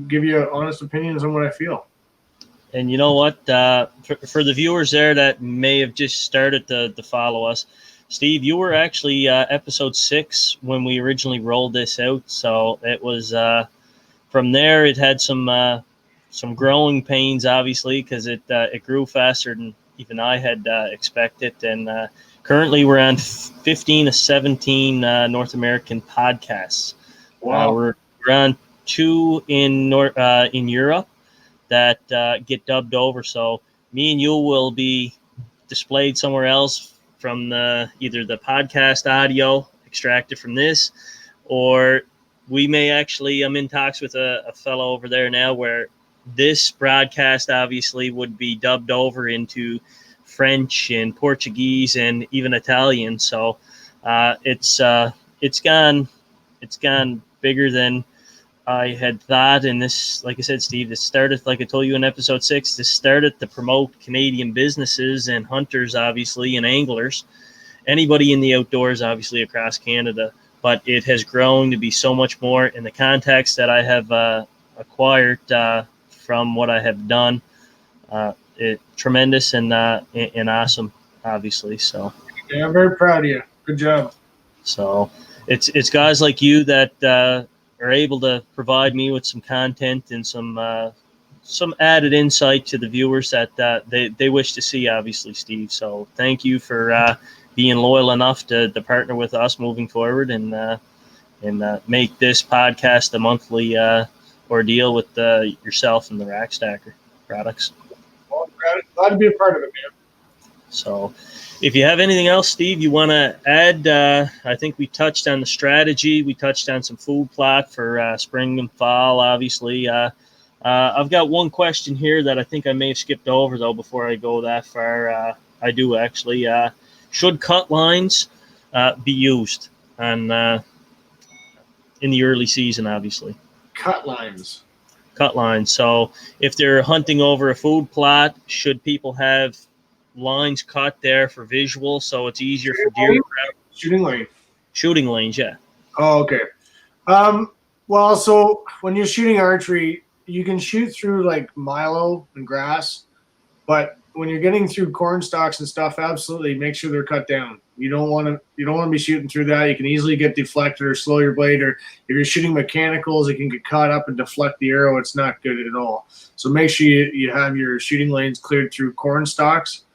give you honest opinions on what I feel. And you know what? For the viewers there that may have just started to follow us, Steve, you were actually episode 6 when we originally rolled this out. So it was from there. It had some growing pains, obviously, because it grew faster than even I had expected. And currently, we're on 15 to 17 North American podcasts. Wow. We're on 2 in Europe that get dubbed over. So me and you will be displayed somewhere else from either the podcast audio extracted from this, or we may actually, I'm in talks with a fellow over there now where this broadcast obviously would be dubbed over into French and Portuguese and even Italian. So it's gone bigger than I had thought. And this, like I said, Steve, this started, like I told you in episode 6, this started to promote Canadian businesses and hunters, obviously, and anglers, anybody in the outdoors, obviously, across Canada. But it has grown to be so much more in the contacts that I have acquired from what I have done. Tremendous and awesome, obviously. So yeah, I'm very proud of you. Good job. So it's guys like you that are able to provide me with some content and some added insight to the viewers that they wish to see, obviously, Steve. So thank you for being loyal enough to partner with us moving forward and make this podcast a monthly ordeal with yourself and the Rackstacker products. Well, glad to be a part of it, man. So if you have anything else, Steve, you want to add, I think we touched on the strategy. We touched on some food plot for spring and fall, obviously. I've got one question here that I think I may have skipped over, though, before I go that far. I do, actually. Should cut lines be used in the early season, obviously? Cut lines. Cut lines. So if they're hunting over a food plot, should people have lines cut there for visual so it's easier for deer? Shooting lane. Shooting lanes, yeah. Oh, okay. Well, so when you're shooting archery, you can shoot through like milo and grass, but when you're getting through corn stalks and stuff, absolutely make sure they're cut down. You don't want to be shooting through that. You can easily get deflected or slow your blade, or if you're shooting mechanicals, it can get caught up and deflect the arrow. It's not good at all. So make sure you have your shooting lanes cleared through corn stalks.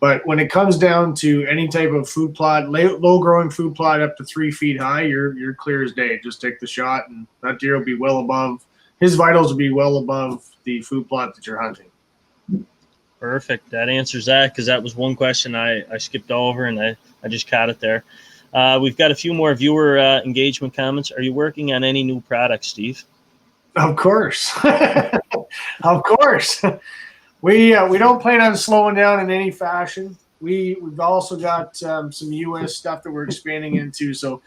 But when it comes down to any type of food plot, low growing food plot up to 3 feet high, you're clear as day. Just take the shot, and that deer will be well above, his vitals will be well above the food plot that you're hunting. Perfect. That answers that, because that was one question I skipped over, and I just caught it there. We've got a few more viewer engagement comments. Are you working on any new products, Steve? Of course. Of course. We don't plan on slowing down in any fashion. We've also got some U.S. stuff that we're expanding into, so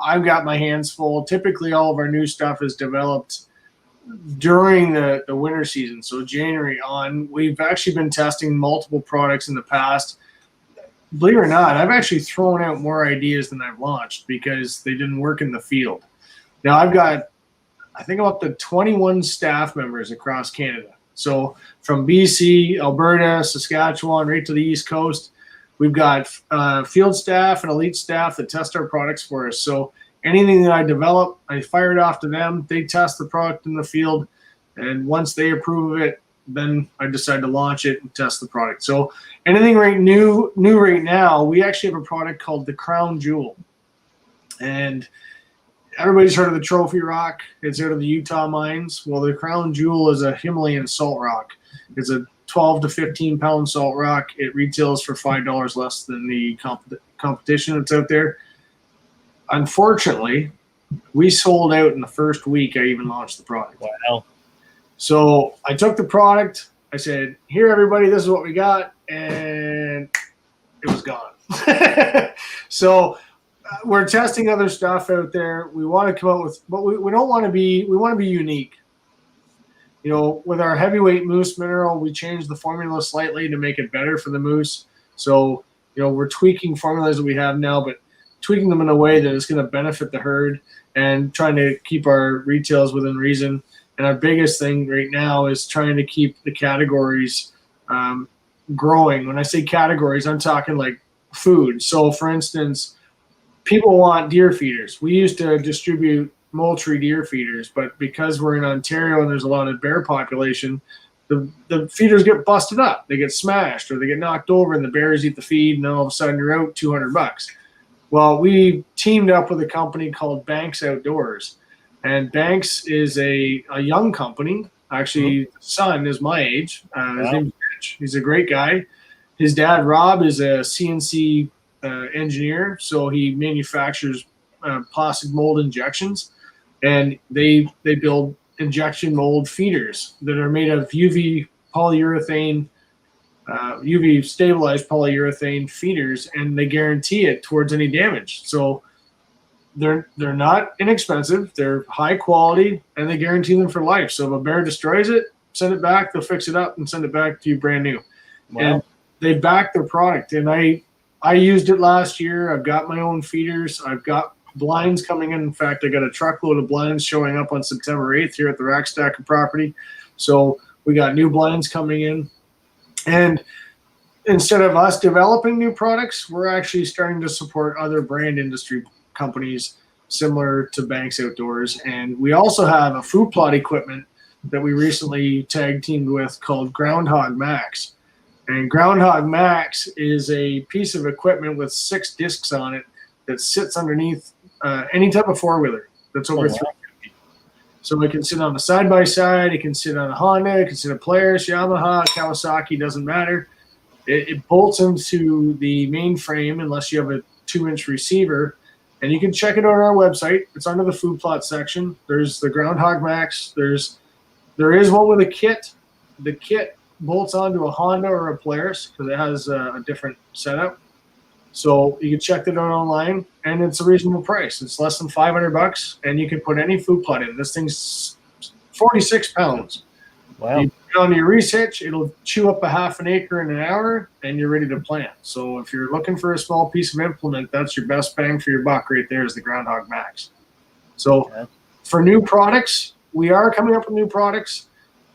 I've got my hands full. Typically, all of our new stuff is developed during the winter season, so January on. We've actually been testing multiple products in the past. Believe it or not, I've actually thrown out more ideas than I've launched because they didn't work in the field. Now, I've got I think I'm up to 21 staff members across Canada. So from BC, Alberta, Saskatchewan, right to the East Coast, we've got field staff and elite staff that test our products for us. So anything that I develop, I fire it off to them. They test the product in the field, and once they approve of it, then I decide to launch it and test the product. So anything new right now, we actually have a product called the Crown Jewel, and everybody's heard of the Trophy Rock. It's out of the Utah mines. Well, the Crown Jewel is a Himalayan salt rock. It's a 12 to 15 pound salt rock. It retails for $5 less than the competition that's out there. Unfortunately, we sold out in the first week I even launched the product. Wow. So I took the product. I said, here, everybody, this is what we got. And it was gone. So we're testing other stuff out there. We want to come out with, but we don't want to be, we want to be unique. You know, with our heavyweight moose mineral, we changed the formula slightly to make it better for the moose. So, you know, we're tweaking formulas that we have now, but tweaking them in a way that is going to benefit the herd and trying to keep our retails within reason. And our biggest thing right now is trying to keep the categories growing. When I say categories, I'm talking like food. So, for instance, people want deer feeders. We used to distribute Moultrie deer feeders, but because we're in Ontario and there's a lot of bear population, the feeders get busted up. They get smashed or they get knocked over and the bears eat the feed, and then all of a sudden you're out $200. Well, we teamed up with a company called Banks Outdoors, and Banks is a young company. Actually, the son is my age. His name's Rich. He's a great guy. His dad, Rob, is a CNC engineer, so he manufactures plastic mold injections, and they build injection mold feeders that are made of UV polyurethane, UV stabilized polyurethane feeders, and they guarantee it towards any damage. So they're not inexpensive, they're high quality, and they guarantee them for life. So if a bear destroys it, send it back, they'll fix it up and send it back to you brand new. Wow. And they back their product, and I used it last year. I've got my own feeders. I've got blinds coming in. In fact, I got a truckload of blinds showing up on September 8th here at the Rack Stacker property. So we got new blinds coming in. And instead of us developing new products, we're actually starting to support other brand industry companies similar to Banks Outdoors. And we also have a food plot equipment that we recently tag teamed with called Groundhog Max. And Groundhog Max is a piece of equipment with 6 discs on it that sits underneath any type of four-wheeler that's over 350. So it can sit on a side-by-side, it can sit on a Honda, it can sit on a Polaris, Yamaha, Kawasaki, doesn't matter. It bolts into the main frame unless you have a 2-inch receiver. And you can check it out on our website. It's under the food plot section. There's the Groundhog Max. There is one with a kit. The kit bolts onto a Honda or a Polaris because it has a different setup. So you can check it out online, and it's a reasonable price. It's less than $500, and you can put any food plot in. This thing's 46 pounds. Wow. You put it on your research, it'll chew up a half an acre in an hour, and you're ready to plant. So if you're looking for a small piece of implement, that's your best bang for your buck right there is the Groundhog Max. So for new products, we are coming up with new products.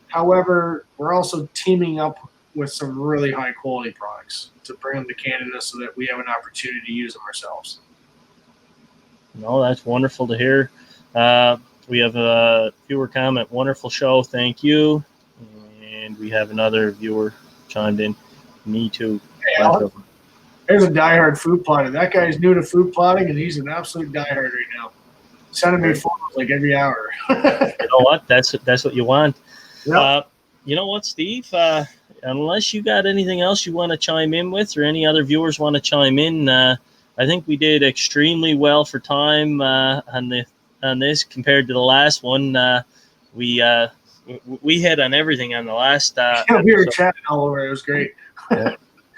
However, we're also teaming up with some really high-quality products to bring them to Canada so that we have an opportunity to use them ourselves. No, that's wonderful to hear. We have a viewer comment, wonderful show, thank you. And we have another viewer chimed in, me too. Yeah, there's a diehard food plotter. That guy's new to food plotting, and he's an absolute diehard right now. Sending me photos like every hour. You know what? That's what you want. Yep. You know what, Steve? Unless you got anything else you want to chime in with, or any other viewers want to chime in, I think we did extremely well for time on this compared to the last one. We hit on everything on the last. We were chatting all over. It was great.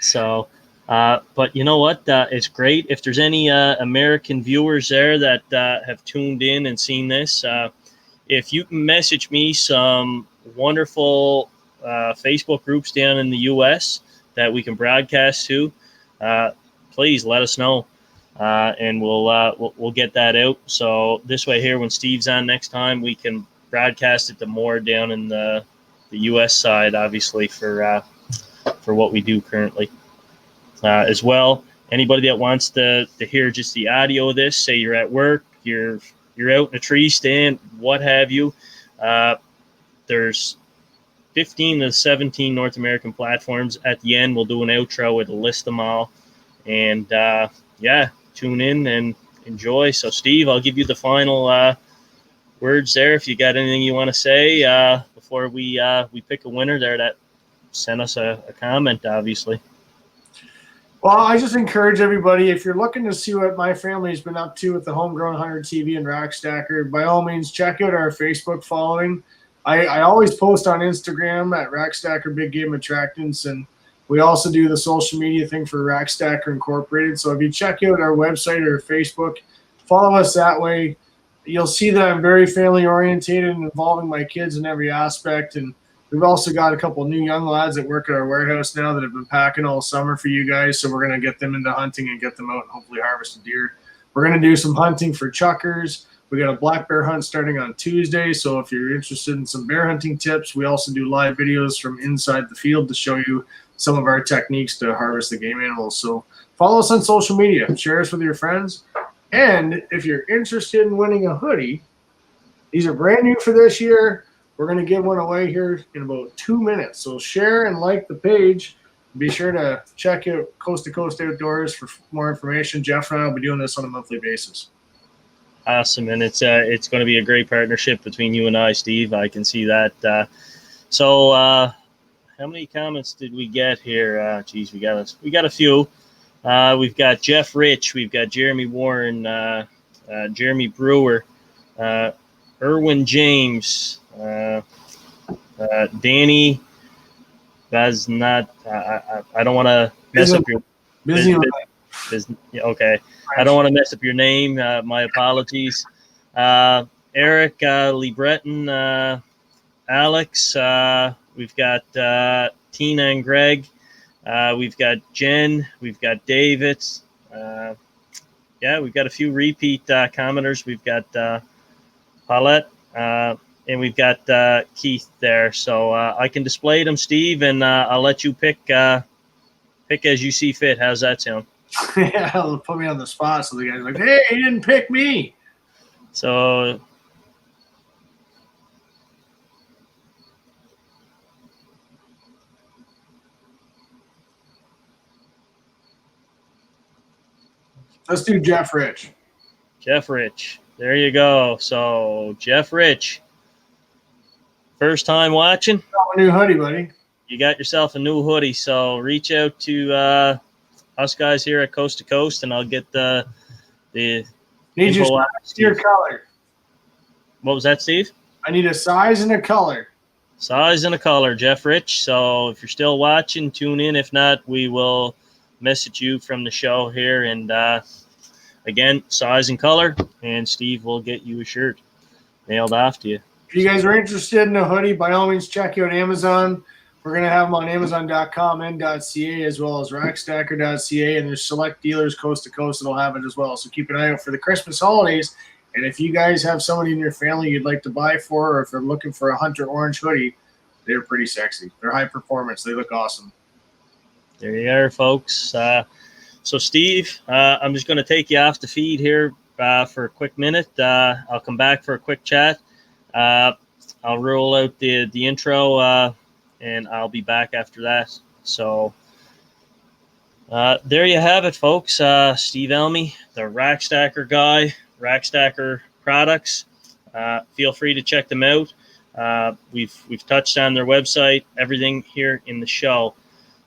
So, but you know what? It's great. If there's any American viewers there that have tuned in and seen this, if you can message me some wonderful Facebook groups down in the U.S. that we can broadcast to, please let us know, and we'll get that out. So this way here, when Steve's on next time, we can broadcast it to more down in the U.S. side, obviously for what we do currently as well. Anybody that wants to hear just the audio of this, say you're at work, you're out in a tree stand, what have you. There's 15 to 17 North American platforms. At the end, we'll do an outro with a list them all. And yeah, tune in and enjoy. So, Steve, I'll give you the final words there. If you got anything you want to say before we pick a winner there, that send us a comment, obviously. Well, I just encourage everybody, if you're looking to see what my family's been up to with the Homegrown Hunter TV and Rack Stacker, by all means, check out our Facebook following. I always post on Instagram at Rack Stacker Big Game Attractants, and we also do the social media thing for Rack Stacker Incorporated. So if you check out our website or Facebook, follow us that way. You'll see that I'm very family oriented and involving my kids in every aspect. And we've also got a couple of new young lads that work at our warehouse now that have been packing all summer for you guys. So we're going to get them into hunting and get them out and hopefully harvest a deer. We're going to do some hunting for chuckers. We got a black bear hunt starting on Tuesday. So if you're interested in some bear hunting tips, we also do live videos from inside the field to show you some of our techniques to harvest the game animals. So follow us on social media, share us with your friends. And if you're interested in winning a hoodie, these are brand new for this year. We're going to give one away here in about 2 minutes. So share and like the page. Be sure to check out Coast to Coast Outdoors for more information. Jeff and I will be doing this on a monthly basis. Awesome, and it's going to be a great partnership between you and I, Steve. I can see that. So, how many comments did we get here? Geez, we got a few. We've got Jeff Rich, we've got Jeremy Warren, Jeremy Brewer, Erwin James, Danny. That's not. I don't want to mess up your busy. Okay, I don't want to mess up your name. My apologies. Eric, Lee Breton, Alex. We've got Tina and Greg. We've got Jen. We've got David. Yeah, we've got a few repeat commenters. We've got Paulette. And we've got Keith there. So I can display them, Steve, and I'll let you pick as you see fit. How's that sound? Yeah, they'll put me on the spot. So the guy's like, hey, he didn't pick me. So let's do Jeff Rich. Jeff Rich. There you go. So Jeff Rich. First time watching? Got a new hoodie, buddy. You got yourself a new hoodie. So reach out to us guys here at Coast to Coast, and I'll get the need your color. What was that, Steve? I need a size and a color. Size and a color, Jeff Rich. So if you're still watching, tune in. If not, we will message you from the show here. And again, size and color, and Steve will get you a shirt mailed off to you. If you guys are interested in a hoodie, by all means, check out Amazon. We're going to have them on Amazon.com and .ca as well as Rackstacker.ca, and there's select dealers coast to coast that'll have it as well. So keep an eye out for the Christmas holidays. And if you guys have somebody in your family you'd like to buy for, or if you're looking for a Hunter Orange hoodie, they're pretty sexy. They're high performance. They look awesome. There you are, folks. So, Steve, I'm just going to take you off the feed here for a quick minute. I'll come back for a quick chat. I'll roll out the intro, and I'll be back after that. So there you have it, folks. Steve Elmy, the Rack Stacker guy, Rack Stacker products. Feel free to check them out. We've touched on their website, everything here in the show.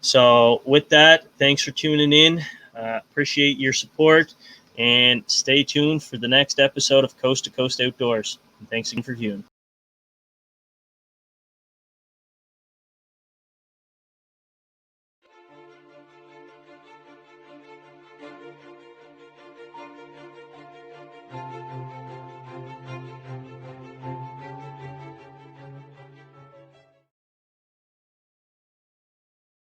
So with that, thanks for tuning in. Appreciate your support, and stay tuned for the next episode of Coast to Coast Outdoors. And thanks again for viewing.